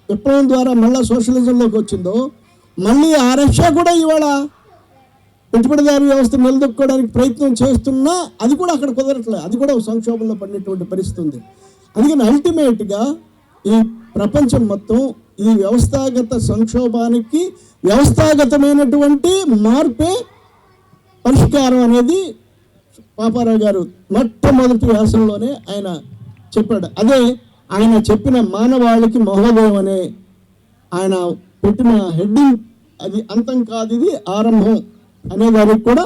విప్లవం ద్వారా మళ్ళీ సోషలిజంలోకి వచ్చిందో, మళ్ళీ ఆ రష్యా కూడా ఇవాళ పెట్టుబడిదారు వ్యవస్థ నిలదొక్కుకోవడానికి ప్రయత్నం చేస్తున్నా అది కూడా అక్కడ కుదరట్లేదు, అది కూడా సంక్షోభంలో పడినటువంటి పరిస్థితి ఉంది. అందుకని అల్టిమేట్గా ఈ ప్రపంచం మొత్తం ఈ వ్యవస్థాగత సంక్షోభానికి వ్యవస్థాగతమైనటువంటి మార్పే పరిష్కారం అనేది పాపారావు గారు మొట్టమొదటి వ్యాసంలోనే ఆయన చెప్పాడు. అదే ఆయన చెప్పిన మానవాళికి మహోదయం అనే ఆయన పెట్టిన హెడ్డింగ్, అది అంతం కాదు ఇది ఆరంభం అనే దానికి కూడా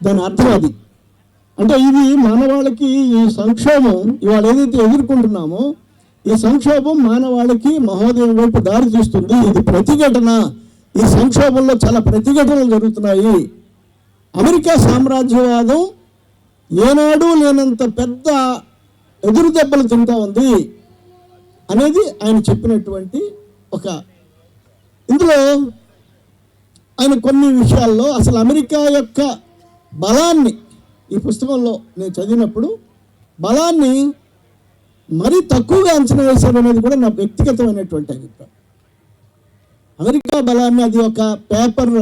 దాని అర్థం అది. అంటే ఇది మానవాళికి ఈ సంక్షోభం ఇవాళ ఏదైతే ఎదుర్కొంటున్నామో ఈ సంక్షోభం మానవాళికి మహోదయం వైపు దారి తీస్తుంది. ఇది ప్రతిఘటన. ఈ సంక్షోభంలో చాలా ప్రతిఘటనలు జరుగుతున్నాయి. అమెరికా సామ్రాజ్యవాదం ఏనాడు లేనంత పెద్ద ఎదురు దెబ్బలు తింటా ఉంది అనేది ఆయన చెప్పినటువంటి ఒక. ఇందులో ఆయన కొన్ని విషయాల్లో అసలు అమెరికా యొక్క బలాన్ని ఈ పుస్తకంలో నేను చదివినప్పుడు బలాన్ని మరీ తక్కువగా అంచనా వేశారు అనేది కూడా నా వ్యక్తిగతమైనటువంటి అభిప్రాయం. అమెరికా బలాన్ని అది ఒక పేపర్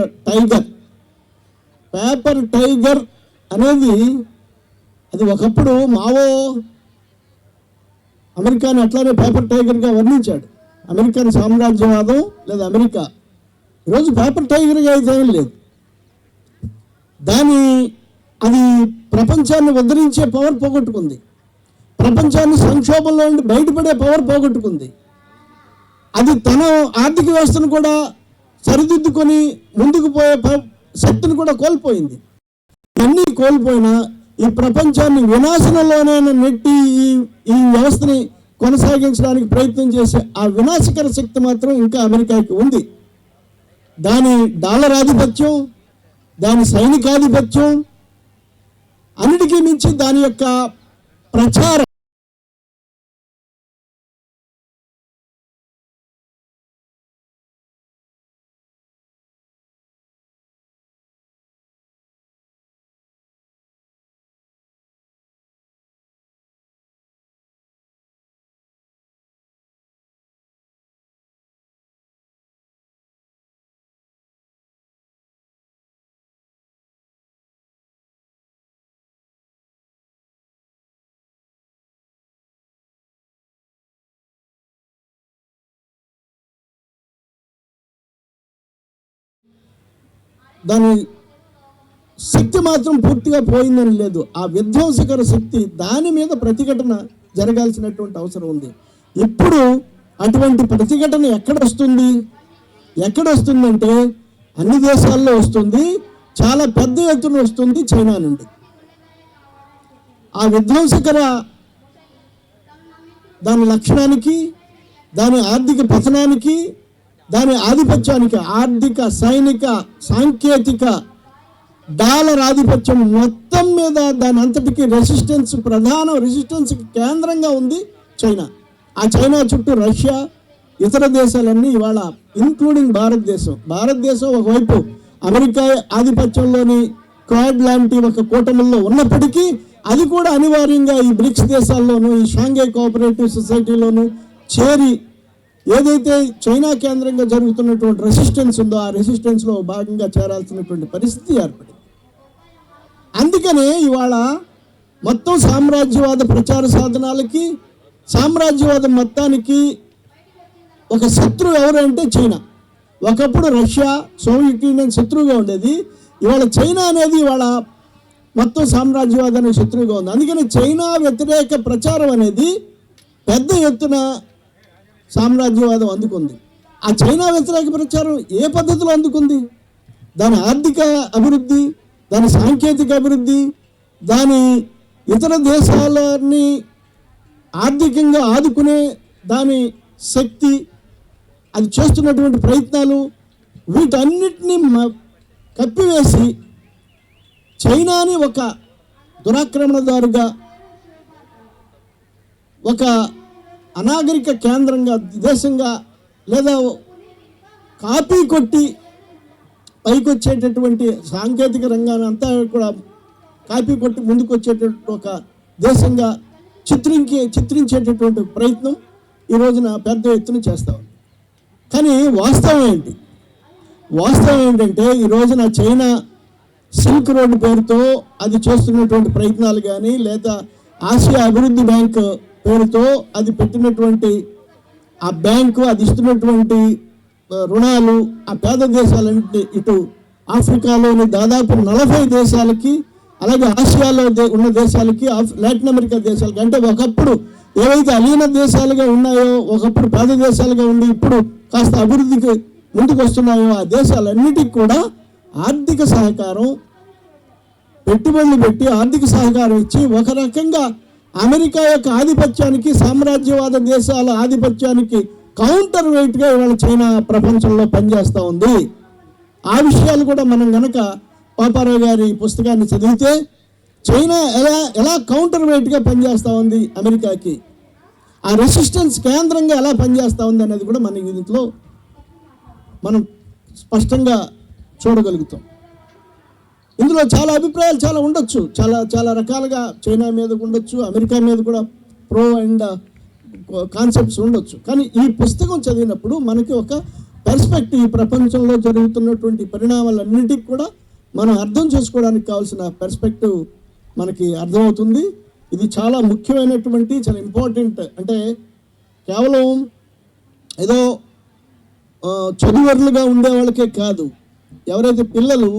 టైగర్ అనేది అది ఒకప్పుడు మావో అమెరికాని అట్లానే పేపర్ టైగర్గా వర్ణించాడు. అమెరికన్ సామ్రాజ్యవాదం లేదా అమెరికా ఈరోజు పేపర్ టైగర్గా అయితే ఏం లేదు. అది ప్రపంచాన్ని ఉద్ధరించే పవర్ పోగొట్టుకుంది, ప్రపంచాన్ని సంక్షోభంలో నుండి బయటపడే పవర్ పోగొట్టుకుంది. అది తన ఆర్థిక వ్యవస్థను కూడా సరిదిద్దుకొని ముందుకు పోయే శక్తిని కూడా కోల్పోయింది. ఇవన్నీ కోల్పోయినా ఈ ప్రపంచాన్ని వినాశనంలోనే నెట్టి ఈ వ్యవస్థని కొనసాగించడానికి ప్రయత్నం చేసే ఆ వినాశకర శక్తి మాత్రం ఇంకా అమెరికాకి ఉంది. దాని డాలర్ ఆధిపత్యం, దాని సైనికాధిపత్యం, అన్నిటికీ మించి దాని యొక్క ప్రచారం. దాని శక్తి మాత్రం పూర్తిగా పోయిందని లేదు. ఆ విధ్వంసకర శక్తి దాని మీద ప్రతిఘటన జరగాల్సినటువంటి అవసరం ఉంది. ఇప్పుడు అటువంటి ప్రతిఘటన ఎక్కడ వస్తుందంటే అన్ని దేశాల్లో వస్తుంది, చాలా పెద్ద ఎత్తున వస్తుంది చైనా నుండి. ఆ విధ్వంసకర దాని లక్షణానికి, దాని ఆర్థిక పతనానికి, దాని ఆధిపత్యానికి, ఆర్థిక, సైనిక, సాంకేతిక, డాలర్ ఆధిపత్యం మొత్తం మీద దాని అంతటికి ప్రధాన రెసిస్టెన్స్ కేంద్రంగా ఉంది చైనా. ఆ చైనా చుట్టూ రష్యా, ఇతర దేశాలన్నీ ఇవాళ ఇంక్లూడింగ్ భారతదేశం ఒకవైపు అమెరికా ఆధిపత్యంలోని క్వాడ్ లాంటి ఒక కూటమిలో ఉన్నప్పటికీ అది కూడా అనివార్యంగా ఈ బ్రిక్స్ దేశాల్లోనూ, ఈ షాంఘై కోఆపరేటివ్ సొసైటీలోనూ చేరి ఏదైతే చైనా కేంద్రంగా జరుగుతున్నటువంటి రెసిస్టెన్స్ ఉందో ఆ రెసిస్టెన్స్లో భాగంగా చేరాల్సినటువంటి పరిస్థితి ఏర్పడింది. అందుకనే ఇవాళ మొత్తం సామ్రాజ్యవాద ప్రచార సాధనాలకి, సామ్రాజ్యవాదం మొత్తానికి ఒక శత్రువు ఎవరంటే చైనా. ఒకప్పుడు రష్యా, సోవియట్ యూనియన్ శత్రువుగా ఉండేది. ఇవాళ చైనా అనేది ఇవాళ మొత్తం సామ్రాజ్యవాదానికి శత్రువుగా ఉంది. అందుకని చైనా వ్యతిరేక ప్రచారం అనేది పెద్ద ఎత్తున సామ్రాజ్యవాదం అందుకుంది. ఆ చైనా వ్యతిరేక ప్రచారం ఏ పద్ధతిలో అందుకుంది? దాని ఆర్థిక అభివృద్ధి, దాని సాంకేతిక అభివృద్ధి, దాని ఇతర దేశాలని ఆర్థికంగా ఆదుకునే దాని శక్తి, అది చేస్తున్నటువంటి ప్రయత్నాలు, వీటన్నిటినీ కప్పివేసి చైనాని ఒక దురాక్రమణదారుగా, ఒక అనాగరిక కేంద్రంగా, దేశంగా, లేదా కాపీ కొట్టి పైకి వచ్చేటటువంటి సాంకేతిక రంగాన్ని అంతా కూడా కాపీ కొట్టి ముందుకు వచ్చేటటువంటి ఒక దేశంగా చిత్రించేటటువంటి ప్రయత్నం ఈ రోజున పెద్ద ఎత్తున చేస్తాం. కానీ వాస్తవం ఏంటంటే ఈ రోజున చైనా సిల్క్ రోడ్డు పేరుతో అది చేస్తున్నటువంటి ప్రయత్నాలు కానీ, లేదా ఆసియా అభివృద్ధి బ్యాంక్ పేరుతో అది పెట్టినటువంటి ఆ బ్యాంకు, అది ఇస్తున్నటువంటి రుణాలు ఆ పేద దేశాలన్నింటినీ, ఇటు ఆఫ్రికాలోని దాదాపు 40 దేశాలకి, అలాగే ఆసియాలో ఉన్న దేశాలకి, లాటిన్ అమెరికా దేశాలకి, అంటే ఒకప్పుడు ఏవైతే అలీన దేశాలుగా ఉన్నాయో, ఒకప్పుడు పేద దేశాలుగా ఉండి ఇప్పుడు కాస్త అభివృద్ధికి ముందుకు వస్తున్నాయో ఆ దేశాలన్నిటికీ కూడా ఆర్థిక సహకారం, పెట్టుబడులు పెట్టి ఆర్థిక సహకారం ఇచ్చి ఒక రకంగా అమెరికా యొక్క ఆధిపత్యానికి, సామ్రాజ్యవాద దేశాల ఆధిపత్యానికి కౌంటర్ వెయిట్గా ఇవాళ చైనా ప్రపంచంలో పనిచేస్తూ ఉంది. ఆ విషయాలు కూడా మనం గనక పాపారావు గారి పుస్తకాన్ని చదివితే చైనా ఎలా కౌంటర్ వెయిట్గా పనిచేస్తూ ఉంది అమెరికాకి, ఆ రెసిస్టెన్స్ కేంద్రంగా ఎలా పనిచేస్తూ ఉంది అనేది కూడా మన దీంట్లో మనం స్పష్టంగా చూడగలుగుతాం. ఇందులో చాలా అభిప్రాయాలు చాలా ఉండొచ్చు, చాలా రకాలుగా చైనా మీద ఉండొచ్చు, అమెరికా మీద కూడా ప్రో అండ్ కాన్సెప్ట్స్ ఉండొచ్చు. కానీ ఈ పుస్తకం చదివినప్పుడు మనకి ఒక పర్స్పెక్టివ్, ఈ ప్రపంచంలో జరుగుతున్నటువంటి పరిణామాలన్నింటికి కూడా మనం అర్థం చేసుకోవడానికి కావాల్సిన పర్స్పెక్టివ్ మనకి అర్థమవుతుంది. ఇది చాలా ముఖ్యమైనటువంటి, చాలా ఇంపార్టెంట్. అంటే కేవలం ఏదో చదువర్లుగా ఉండే వాళ్ళకే కాదు, ఎవరైతే పిల్లలు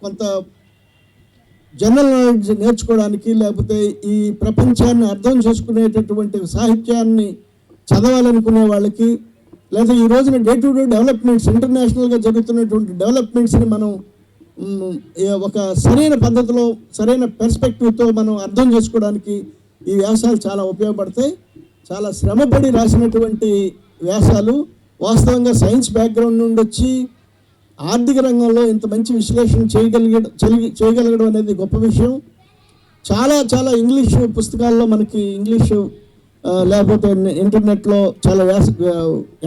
కొంత జనరల్ నాలెడ్జ్ నేర్చుకోవడానికి, లేకపోతే ఈ ప్రపంచాన్ని అర్థం చేసుకునేటటువంటి సాహిత్యాన్ని చదవాలనుకునే వాళ్ళకి, లేదా ఈ రోజున డే టు డే డెవలప్మెంట్స్, ఇంటర్నేషనల్గా జరుగుతున్నటువంటి డెవలప్మెంట్స్ని మనం ఒక సరైన పద్ధతిలో సరైన పెర్స్పెక్టివ్తో మనం అర్థం చేసుకోవడానికి ఈ వ్యాసాలు చాలా ఉపయోగపడతాయి. చాలా శ్రమపడి రాసినటువంటి వ్యాసాలు. వాస్తవంగా సైన్స్ బ్యాక్గ్రౌండ్ నుండి వచ్చి ఆర్థిక రంగంలో ఇంత మంచి విశ్లేషణ చేయగలగడం అనేది గొప్ప విషయం. చాలా చాలా ఇంగ్లీషు పుస్తకాల్లో మనకి ఇంగ్లీషు లేకపోతే ఇంటర్నెట్లో చాలా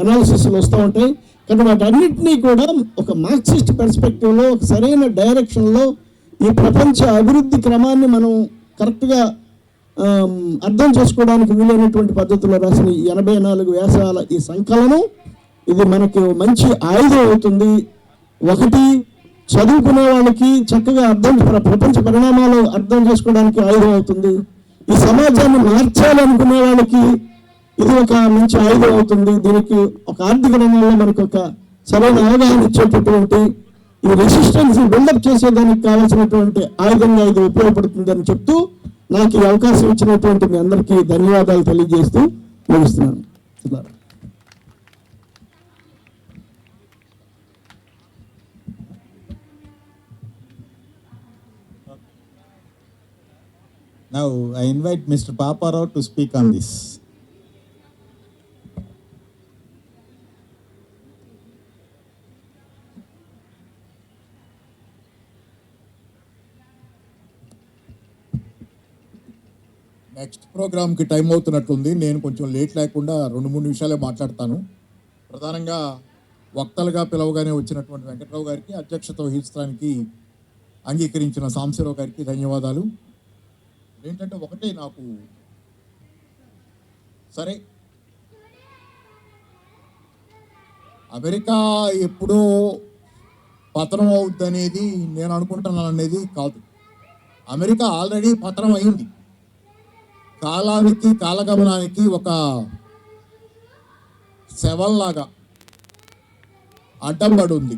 అనాలిసిస్లు వస్తూ ఉంటాయి. కానీ వాటన్నిటినీ కూడా ఒక మార్క్సిస్ట్ పర్స్పెక్టివ్లో ఒక సరైన డైరెక్షన్లో ఈ ప్రపంచ అభివృద్ధి క్రమాన్ని మనం కరెక్ట్గా అర్థం చేసుకోవడానికి వీలైనటువంటి పద్ధతిలో రాసిన 84 వ్యాసాల ఈ సంకలనం ఇది మనకి మంచి ఆయుధం అవుతుంది. ఒకటి, చదువుకునే వాళ్ళకి చక్కగా ప్రపంచ పరిణామాలు అర్థం చేసుకోవడానికి ఆయుధం అవుతుంది. ఈ సమాజాన్ని మార్చాలనుకునే వాళ్ళకి ఇది ఒక మంచి ఆయుధం అవుతుంది. దీనికి ఒక ఆర్థిక రంగంలో మనకు ఒక సరైన అవగాహన ఇచ్చేటటువంటి ఈ రెసిస్టెన్స్ బిల్డప్ చేసేదానికి కావాల్సినటువంటి ఆయుధంగా ఇది ఉపయోగపడుతుందని చెప్తూ నాకు ఈ అవకాశం ఇచ్చినటువంటి మీ అందరికీ ధన్యవాదాలు తెలియజేస్తూ ముగిస్తున్నాను. Now I invite Mr. Paparao to speak on this. Next ప్రోగ్రామ్కి టైం అవుతున్నట్లుంది. నేను కొంచెం లేట్ లేకుండా 2-3 నిమిషాలే మాట్లాడతాను. ప్రధానంగా వక్తలుగా పిలవగానే వచ్చినటువంటి వెంకట్రావు గారికి, అధ్యక్షత వహించడానికి అంగీకరించిన సాంబశివరావు గారికి ధన్యవాదాలు. ఏంటంటే ఒకటే, నాకు సరే అమెరికా ఎప్పుడో పతనం అవుద్ది అనేది నేను అనుకుంటున్నాను అనేది కాదు. అమెరికా ఆల్రెడీ పతనం అయింది. కాలగమనానికి ఒక శవంలాగా అడ్డం పడి ఉంది.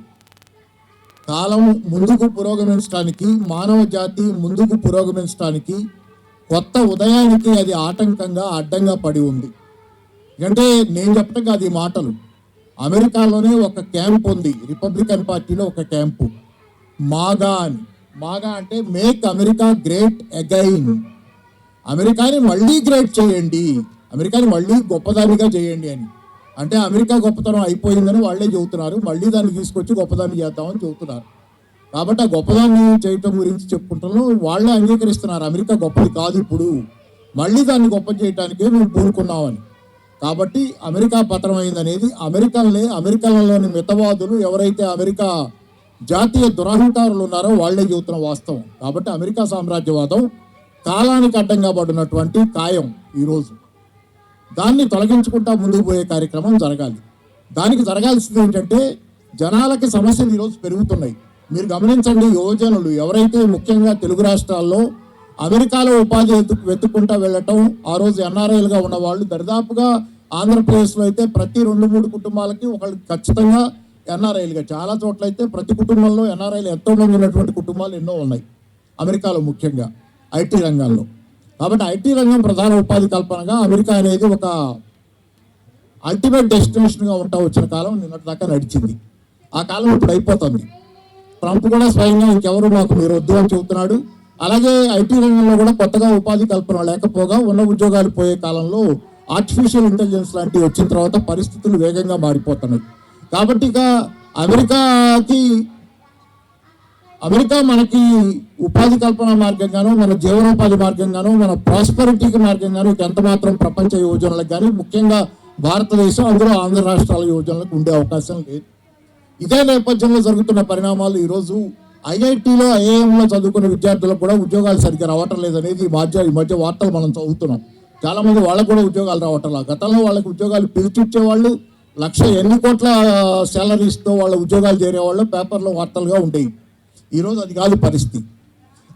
కాలం ముందుకు పురోగమించడానికి, మానవ జాతి ముందుకు పురోగమించడానికి, కొత్త ఉదయానికి అది ఆటంకంగా అడ్డంగా పడి ఉంది. అంటే నేను చెప్పటం కాదు ఈ మాటలు. అమెరికాలోనే ఒక క్యాంప్ ఉంది, రిపబ్లికన్ పార్టీలో ఒక క్యాంపు, మాగా అని. మాగా అంటే మేక్ అమెరికా గ్రేట్ అగైన్. అమెరికాని మళ్ళీ గ్రేట్ చేయండి, అమెరికాని మళ్ళీ గొప్పదానిగా చేయండి అని. అంటే అమెరికా గొప్పతనం అయిపోయిందని వాళ్ళే చెబుతున్నారు. మళ్ళీ దాన్ని తీసుకొచ్చి గొప్పదాన్ని చేద్దామని చెబుతున్నారు. కాబట్టి ఆ గొప్పదాన్ని చేయటం గురించి చెప్పుకుంటాను. వాళ్ళే అంగీకరిస్తున్నారు అమెరికా గొప్పది కాదు, ఇప్పుడు మళ్ళీ దాన్ని గొప్ప చేయడానికే మేము పూనుకున్నామని. కాబట్టి అమెరికా పతనం అయిందనేది అమెరికాలోని మితవాదులు, ఎవరైతే అమెరికా జాతీయ దురహంకారులు ఉన్నారో వాళ్ళే చెబుతున్న వాస్తవం. కాబట్టి అమెరికా సామ్రాజ్యవాదం కాలానికి అడ్డంగా పడినటువంటి ఖాయం ఈరోజు. దాన్ని తొలగించుకుంటా ముందుకు పోయే కార్యక్రమం జరగాలి. దానికి జరగాల్సింది ఏంటంటే, జనాలకి సమస్యలు ఈరోజు పెరుగుతున్నాయి. మీరు గమనించండి, యువజనులు ఎవరైతే ముఖ్యంగా తెలుగు రాష్ట్రాల్లో అమెరికాలో ఉపాధి వెతుక్కుంటా వెళ్ళటం, ఆ రోజు ఎన్ఆర్ఐలుగా ఉన్నవాళ్ళు దరిదాపుగా ఆంధ్రప్రదేశ్లో అయితే ప్రతి 2-3 కుటుంబాలకి ఒకళ్ళు ఖచ్చితంగా ఎన్ఆర్ఐలుగా, చాలా చోట్ల అయితే ప్రతి కుటుంబంలో ఎన్ఆర్ఐలు ఎంతోమంది ఉన్నటువంటి కుటుంబాలు ఎన్నో ఉన్నాయి అమెరికాలో, ముఖ్యంగా ఐటీ రంగాల్లో. కాబట్టి ఐటీ రంగం ప్రధాన ఉపాధి కల్పనగా అమెరికా అనేది ఒక అల్టిమేట్ డెస్టినేషన్గా ఉంటా వచ్చిన కాలం నిన్నటి దాకా నడిచింది. ఆ కాలం ఇప్పుడు అయిపోతుంది. ట్రంప్ కూడా స్వయంగా ఇంకెవరు మాకు మీరు వద్దు అని చెబుతున్నాడు. అలాగే ఐటీ రంగంలో కూడా కొత్తగా ఉపాధి కల్పన లేకపోగా ఉన్న ఉద్యోగాలు పోయే కాలంలో ఆర్టిఫిషియల్ ఇంటెలిజెన్స్ లాంటివి వచ్చిన తర్వాత పరిస్థితులు వేగంగా మారిపోతున్నాయి. కాబట్టి ఇక అమెరికా మనకి ఉపాధి కల్పన మార్గంగానో, మన జీవనోపాధి మార్గంగానో, మన ప్రాస్పరిటీకి మార్గంగానో ఎంత మాత్రం ప్రపంచ యువజనులకు కానీ, ముఖ్యంగా భారతదేశం, అందులో ఆంధ్ర రాష్ట్రాల యువజనులకు ఉండే అవకాశం లేదు. ఇదే నేపథ్యంలో జరుగుతున్న పరిణామాలు ఈరోజు ఐఐటీలో, ఐఐఎంలో చదువుకునే విద్యార్థులకు కూడా ఉద్యోగాలు సరిగ్గా రావటం లేదనేది ఈ మధ్య వార్తలు మనం చదువుతున్నాం. చాలామంది వాళ్ళకు కూడా ఉద్యోగాలు రావటం. గతంలో వాళ్ళకి ఉద్యోగాలు పిలిచిచ్చేవాళ్ళు, 1,00,000 ఎన్ని కోట్ల శాలరీస్తో వాళ్ళ ఉద్యోగాలు చేరేవాళ్ళు పేపర్లో వార్తలుగా ఉండేవి. ఈరోజు అది కాదు పరిస్థితి.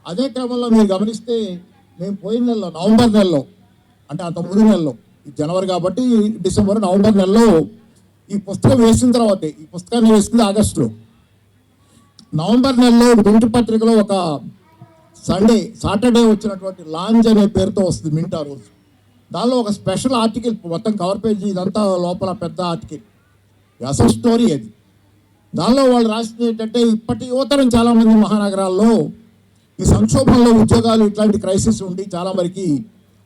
అదే క్రమంలో మీరు గమనిస్తే, మేము పోయిన నెలలో నవంబర్ నెలలో, అంటే అంత ముందు నెలలో, జనవరి కాబట్టి డిసెంబర్, నవంబర్ నెలలో ఈ పుస్తకం వేసిన తర్వాతే, ఈ పుస్తకాన్ని వేసింది ఆగస్టులో, నవంబర్ నెలలో మింట్ పత్రికలో ఒక సాటర్డే వచ్చినటువంటి లాంచ్ అనే పేరుతో వస్తుంది మింట్. ఆ రోజు దానిలో ఒక స్పెషల్ ఆర్టికల్, మొత్తం కవర్ పేజీ ఇదంతా లోపల పెద్ద ఆర్టికల్, అసలు స్టోరీ అది. దానిలో వాళ్ళు రాసింది ఏంటంటే ఇప్పటి యువతరం చాలామంది మహానగరాల్లో ఈ సంక్షోభంలో ఉద్యోగాలు ఇట్లాంటి క్రైసిస్ ఉండి చాలా మరికి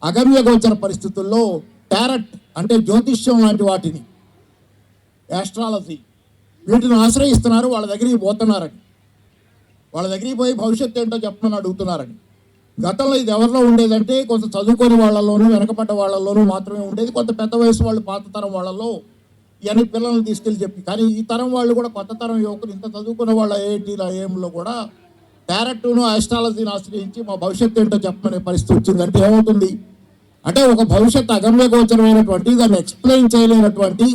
అగమ్య గోచర పరిస్థితుల్లో టారట్ అంటే జ్యోతిష్యం లాంటి వాటిని, యాస్ట్రాలజీ, వీటిని ఆశ్రయిస్తున్నారు. వాళ్ళ దగ్గరికి పోతున్నారని, వాళ్ళ దగ్గరికి పోయి భవిష్యత్తు ఏంటో చెప్పమని అడుగుతున్నారని. గతంలో ఇది ఎవరిలో ఉండేదంటే కొంత చదువుకోని వాళ్ళలోనూ వెనకపడ్డ వాళ్ళలోనూ మాత్రమే ఉండేది. కొంత పెద్ద వయసు వాళ్ళు, పాత తరం వాళ్ళలో ఇవన్నీ పిల్లల్ని తీసుకెళ్ళి చెప్పి, కానీ ఈ తరం వాళ్ళు కూడా, కొత్త తరం యువకులు, ఇంత చదువుకున్న వాళ్ళ ఐఐటీలో ఏఎంలో కూడా టారట్ను ఆస్ట్రాలజీని ఆశ్రయించి మా భవిష్యత్తు ఏంటో చెప్పమనే పరిస్థితి వచ్చిందంటే ఏమవుతుంది అంటే ఒక భవిష్యత్తు అగమ్య గోచరమైనటువంటి, దాన్ని ఎక్స్ప్లెయిన్ చేయలేనటువంటి,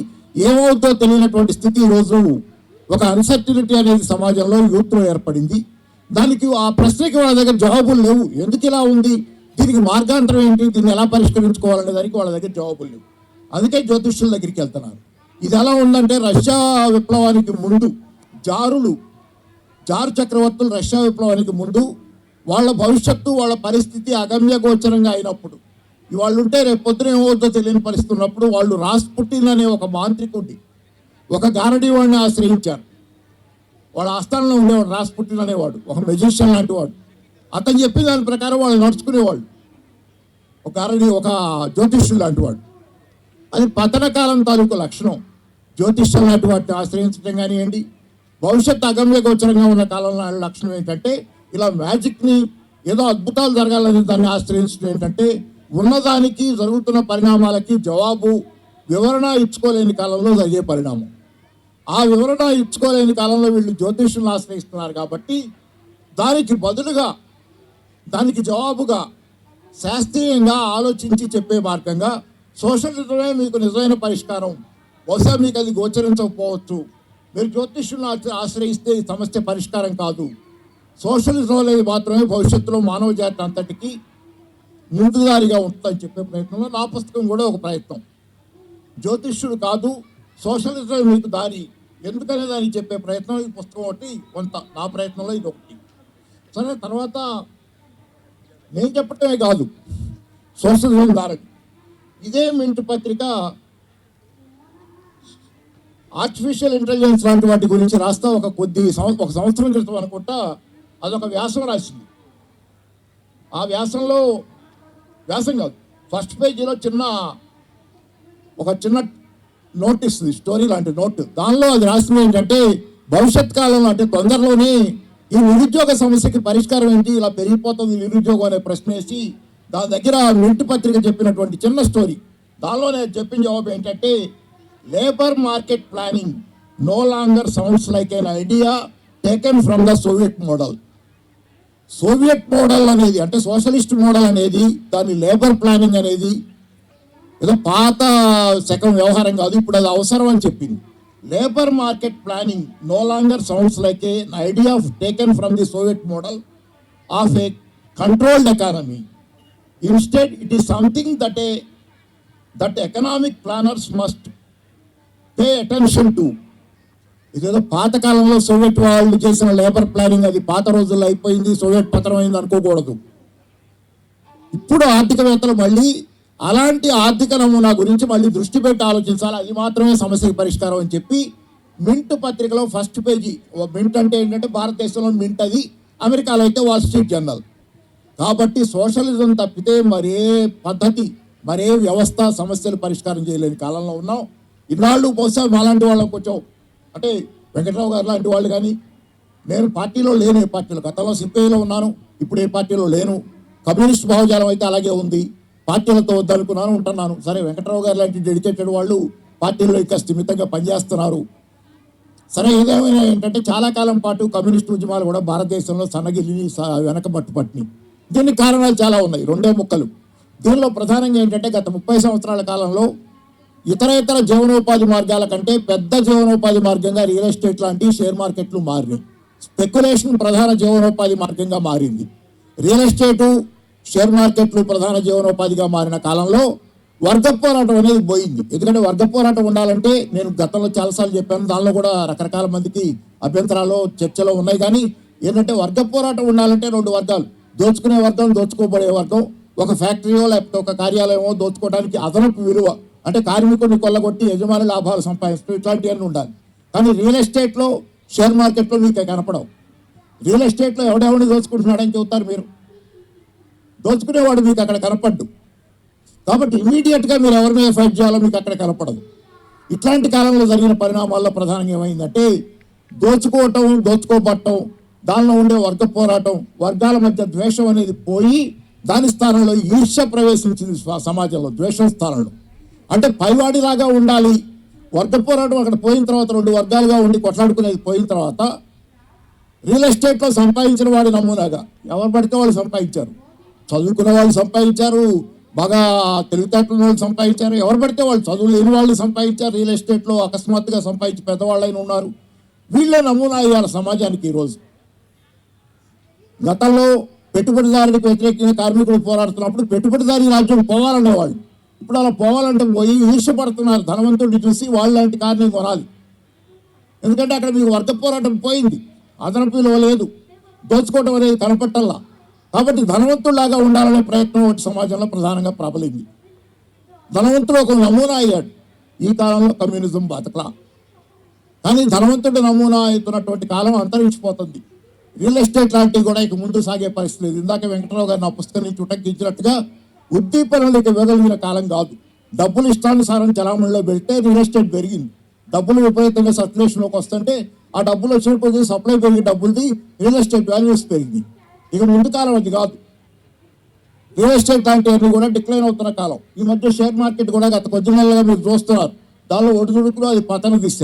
ఏమవుతుందో తెలియనటువంటి స్థితి ఈరోజు ఒక అన్సర్టినిటీ అనేది సమాజంలో యూత్లో ఏర్పడింది. దానికి ఆ ప్రశ్నకి వాళ్ళ దగ్గర జవాబులు లేవు. ఎందుకు ఇలా ఉంది, దీనికి మార్గాంతరం ఏంటి, దీన్ని ఎలా పరిష్కరించుకోవాలనే దానికి వాళ్ళ దగ్గర జవాబులు లేవు. అందుకే జ్యోతిష్యుల దగ్గరికి వెళ్తున్నారు. ఇది ఎలా ఉందంటే రష్యా విప్లవానికి ముందు జారు చక్రవర్తులు రష్యా విప్లవానికి ముందు వాళ్ళ భవిష్యత్తు, వాళ్ళ పరిస్థితి అగమ్య గోచరంగా అయినప్పుడు, వాళ్ళు ఉంటే రేపు పొద్దున ఏమవుతుందో తెలియని పరిస్థితి ఉన్నప్పుడు వాళ్ళు రాస్పుటిన్ అనే ఒక మాంత్రికుడిని, ఒక గారడీ వాడిని ఆశ్రయించారు. వాళ్ళ ఆస్థానంలో ఉండేవాడు రాస్పుటిన్ అనేవాడు, ఒక మెజిషియన్ లాంటి వాడు. అతను చెప్పిన దాని ప్రకారం వాళ్ళు నడుచుకునేవాళ్ళు. ఒక గారడీ, ఒక జ్యోతిష్యుడు లాంటి వాడు. అది పతనకాలం తాలూకు లక్షణం. జ్యోతిష్యం లాంటి వాటిని ఆశ్రయించడం కానివ్వండి, భవిష్యత్తు అగమ్య గోచరంగా ఉన్న కాలంలో లక్షణం ఏంటంటే ఇలా మ్యాజిక్ని, ఏదో అద్భుతాలు జరగాలని దాన్ని ఆశ్రయించడం ఏంటంటే ఉన్నదానికి, జరుగుతున్న పరిణామాలకి జవాబు, వివరణ ఇచ్చుకోలేని కాలంలో జరిగే పరిణామం. ఆ వివరణ ఇచ్చుకోలేని కాలంలో వీళ్ళు జ్యోతిష్యులను ఆశ్రయిస్తున్నారు. కాబట్టి దానికి బదులుగా, దానికి జవాబుగా శాస్త్రీయంగా ఆలోచించి చెప్పే మార్గంగా సోషలిజమే మీకు నిజమైన పరిష్కారం. బహుశా మీకు అది గోచరించకపోవచ్చు. మీరు జ్యోతిష్యులను ఆశ్రయిస్తే ఈ సమస్య పరిష్కారం కాదు. సోషలిజం అనేది మాత్రమే భవిష్యత్తులో మానవ జాతి అంతటికి ముందుదారిగా ఉంటుందని చెప్పే ప్రయత్నంలో నా పుస్తకం కూడా ఒక ప్రయత్నం. జ్యోతిష్యుడు కాదు, సోషలిజం మీకు దారి, ఎందుకనే దానికి చెప్పే ప్రయత్నం ఈ పుస్తకం ఒకటి, కొంత నా ప్రయత్నంలో ఇది ఒకటి. సరే, తర్వాత నేను చెప్పటమే కాదు, సోషలిజం దారి. ఇదే మింట్ పత్రిక ఆర్టిఫిషియల్ ఇంటెలిజెన్స్ లాంటి వాటి గురించి రాస్తా ఒక సంవత్సరం క్రితం అనుకుంటా అదొక వ్యాసం రాసింది. ఆ వ్యాసంలో, వ్యాసం కాదు, ఫస్ట్ పేజీలో ఒక చిన్న నోట్ ఇస్తుంది, స్టోరీ లాంటి నోట్. దానిలో అది రాసింది ఏంటంటే భవిష్యత్ కాలంలో, అంటే తొందరలోనే ఈ నిరుద్యోగ సమస్యకి పరిష్కారం ఏంటి, ఇలా పెరిగిపోతుంది నిరుద్యోగం అనే ప్రశ్న వేసి దాని దగ్గర మింట్ పత్రిక చెప్పినటువంటి చిన్న స్టోరీ. దానిలో నేను చెప్పిన జవాబు ఏంటంటే labour market planning no longer sounds like an idea taken from the Soviet model. Soviet model అనేది, అంటే సోషలిస్ట్ మోడల్ అనేది, దాని లేబర్ ప్లానింగ్ అనేది ఏదో పాత శకం వ్యవహారం కాదు, ఇప్పుడు అది అవసరం అని చెప్పింది. Labour market planning no longer sounds like a idea taken from the Soviet model of a controlled economy. Instead it is something that economic planners must pay attention to. ఇదేదో పాతకాలంలో సోవియట్ వాళ్ళు చేసిన లేబర్ ప్లానింగ్, అది పాత రోజుల్లో అయిపోయింది, Soviet పతనం అయింది అనుకోకూడదు. ఇప్పుడు ఆర్థికవేత్తలు మళ్ళీ అలాంటి ఆర్థిక నమూనా గురించి మళ్ళీ దృష్టి పెట్టి ఆలోచించాలి, అది మాత్రమే సమస్యకి పరిష్కారం అని చెప్పి మింట్ పత్రికలో ఫస్ట్ పేజీ. మింట్ అంటే ఏంటంటే భారతదేశంలో మింట్, అది అమెరికాలో అయితే వాల్ స్ట్రీట్ జర్నల్. కాబట్టి సోషలిజం తప్పితే మరే పద్ధతి, మరే వ్యవస్థ సమస్యలు పరిష్కారం చేయలేని కాలంలో ఉన్నాం. ఇన్నాళ్ళు బహుశా మాలాంటి వాళ్ళం కొంచెం, అంటే వెంకట్రావు గారు లాంటి వాళ్ళు కానీ, నేను పార్టీలో లేను, ఏ పార్టీలో, గతంలో సిపిఐలో ఉన్నాను, ఇప్పుడు ఏ పార్టీలో లేను. కమ్యూనిస్ట్ భావజాలం అయితే అలాగే ఉంది, పార్టీలతో వద్దనుకున్నాను, ఉంటున్నాను. సరే, వెంకట్రావు గారు లాంటి డెడికేటెడ్ వాళ్ళు పార్టీల్లో ఇంకా స్థిమితంగా పనిచేస్తున్నారు. సరే, ఏదేమైనా ఏంటంటే చాలా కాలం పాటు కమ్యూనిస్ట్ ఉద్యమాలు కూడా భారతదేశంలో సన్నగిల్లి వెనకబట్టు పట్టినాయి. దీనికి కారణాలు చాలా ఉన్నాయి, రెండే ముక్కలు. దీనిలో ప్రధానంగా ఏంటంటే గత 30 సంవత్సరాల కాలంలో ఇతర జీవనోపాధి మార్గాల కంటే పెద్ద జీవనోపాధి మార్గంగా రియల్ ఎస్టేట్ లాంటి షేర్ మార్కెట్లు మారినాయి. స్పెక్యులేషన్ ప్రధాన జీవనోపాధి మార్గంగా మారింది. రియల్ ఎస్టేటు, షేర్ మార్కెట్లు ప్రధాన జీవనోపాధిగా మారిన కాలంలో వర్గ పోరాటం అనేది పోయింది. ఎందుకంటే వర్గ పోరాటం ఉండాలంటే, నేను గతంలో చాలాసార్లు చెప్పాను, దానిలో కూడా రకరకాల మందికి అభ్యంతరాలు చర్చలో ఉన్నాయి. కానీ ఏంటంటే వర్గ పోరాటం ఉండాలంటే రెండు వర్గాలు, దోచుకునే వర్గం, దోచుకోబడే వర్గం. ఒక ఫ్యాక్టరీయో లేకపోతే ఒక కార్యాలయమో దోచుకోవడానికి అదనపు విలువ, అంటే కార్మికుడిని కొల్లగొట్టి యజమాని లాభాలు సంపాదిస్తూ ఇట్లాంటివన్నీ ఉండాలి. కానీ రియల్ ఎస్టేట్లో షేర్ మార్కెట్లో మీకు కనపడవు. రియల్ ఎస్టేట్లో ఎవడెవడిని దోచుకుంటున్నాడని చెబుతారు మీరు. దోచుకునేవాడు మీకు అక్కడ కనపడ్డు. కాబట్టి ఇమీడియట్గా మీరు ఎవరి మీద ఫైట్ చేయాలో మీకు అక్కడ కనపడదు. ఇట్లాంటి కాలంలో జరిగిన పరిణామాల్లో ప్రధానంగా ఏమైందంటే దోచుకోవటం, దోచుకోబట్టం, దానిలో ఉండే వర్గ పోరాటం, వర్గాల మధ్య ద్వేషం అనేది పోయి దాని స్థానంలో ఈర్ష్య ప్రవేశించింది సమాజంలో. ద్వేషం స్థానంలో అంటే పైవాడిలాగా ఉండాలి. వర్గ పోరాటం అక్కడ పోయిన తర్వాత, రెండు వర్గాలుగా ఉండి కొట్లాడుకునేది పోయిన తర్వాత, రియల్ ఎస్టేట్లో సంపాదించిన వాడి నమూనాగా ఎవరు పడితే వాళ్ళు సంపాదించారు. చదువుకున్న వాళ్ళు సంపాదించారు, బాగా తెలివితేటల వాళ్ళు సంపాదించారు, ఎవరు పడితే వాళ్ళు చదువు లేని వాళ్ళు సంపాదించారు. రియల్ ఎస్టేట్లో అకస్మాత్తుగా సంపాదించి పెద్దవాళ్ళైన ఉన్నారు. వీళ్ళే నమూనా అయ్యారు సమాజానికి ఈరోజు. గతంలో పెట్టుబడిదారులకు వ్యతిరేకంగా కార్మికులు పోరాడుతున్నప్పుడు పెట్టుబడిదారీ రాజ్యం పోవాలనేవాళ్ళు. ఇప్పుడు అలా పోవాలంటే పోయి ఈర్ష్యపడుతున్నారు. ధనవంతుడిని చూసి వాళ్ళ లాంటి కార్ని కొనాలి. ఎందుకంటే అక్కడ మీకు వర్గ పోరాటం పోయింది, అదనపు విలువ లేదు, దోచుకోవడం అనేది కనపట్టల్లా. కాబట్టి ధనవంతుడిలాగా ఉండాలనే ప్రయత్నం ఒకటి సమాజంలో ప్రధానంగా ప్రబలింది. ధనవంతుడు ఒక నమూనా అయ్యాడు. ఈ కాలంలో కమ్యూనిజం బతకలా. కానీ ధనవంతుడు నమూనా అవుతున్నటువంటి కాలం అంతరించిపోతుంది. రియల్ ఎస్టేట్ లాంటివి కూడా ఇక ముందు సాగే పరిస్థితి లేదు. ఇందాక వెంకటరావు గారు నా పుస్తకం నుంచి ఉటంకించినట్టుగా ఉద్దీపనలకు వెదలిన కాలం కాదు. డబ్బులు ఇష్టానుసారం చలామణిలో పెడితే రియల్ ఎస్టేట్ పెరిగింది. డబ్బులు విపరీతంగా సర్క్యులేషన్లోకి వస్తుంటే ఆ డబ్బులు వచ్చినప్పుడు సప్లై పెరిగి డబ్బులది రియల్ ఎస్టేట్ వాల్యూస్ పెరిగింది. ఇక ముందు కాలం అది కాదు. రియల్ ఎస్టేట్ లాంటివన్నీ కూడా డిక్లైన్ అవుతున్న కాలం. ఈ మధ్య షేర్ మార్కెట్ కూడా గత కొద్ది నెలలుగా మీరు చూస్తున్నారు. దానిలో ఒడిదుడుకులు అది పతన దిశ.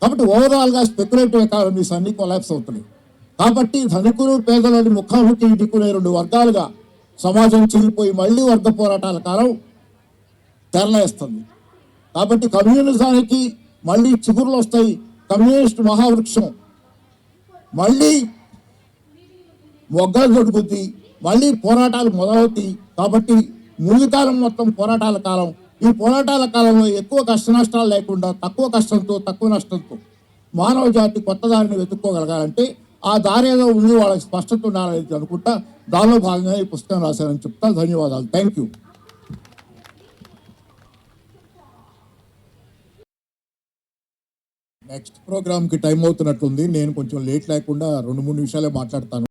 కాబట్టి ఓవరాల్గా స్పెక్యులేటివ్ ఎకానమీస్ అన్ని కొలాప్స్ అవుతున్నాయి. కాబట్టి ధనికులు పేదలని ముఖాముఖి దిక్కునే రెండు వర్గాలుగా సమాజం చిరిగిపోయి మళ్ళీ వర్గ పోరాటాల కాలం తెరలేస్తుంది. కాబట్టి కమ్యూనిజానికి మళ్ళీ చిగురులు వస్తాయి. కమ్యూనిస్ట్ మహావృక్షం మళ్ళీ మొగ్గలు దొరుకుద్ది, మళ్ళీ పోరాటాలు మొదలవుతాయి. కాబట్టి ముందు కాలం మొత్తం పోరాటాల కాలం. ఈ పోరాటాల కాలంలో ఎక్కువ కష్ట నష్టాలు లేకుండా తక్కువ కష్టంతో, తక్కువ నష్టంతో మానవ జాతి కొత్త దారిని వెతుక్కోగలగాలంటే ఆ దారి ఏదో ఉంది, వాళ్ళకి స్పష్టత ఉండాలని అనుకుంటా దానిలో భాగంగా ఈ పుస్తకం రాశారని చెప్తా. ధన్యవాదాలు. Thank you. నెక్స్ట్ ప్రోగ్రామ్కి టైం అవుతున్నట్లుంది. నేను కొంచెం లేట్ లేకుండా 2-3 నిమిషాలే మాట్లాడతాను.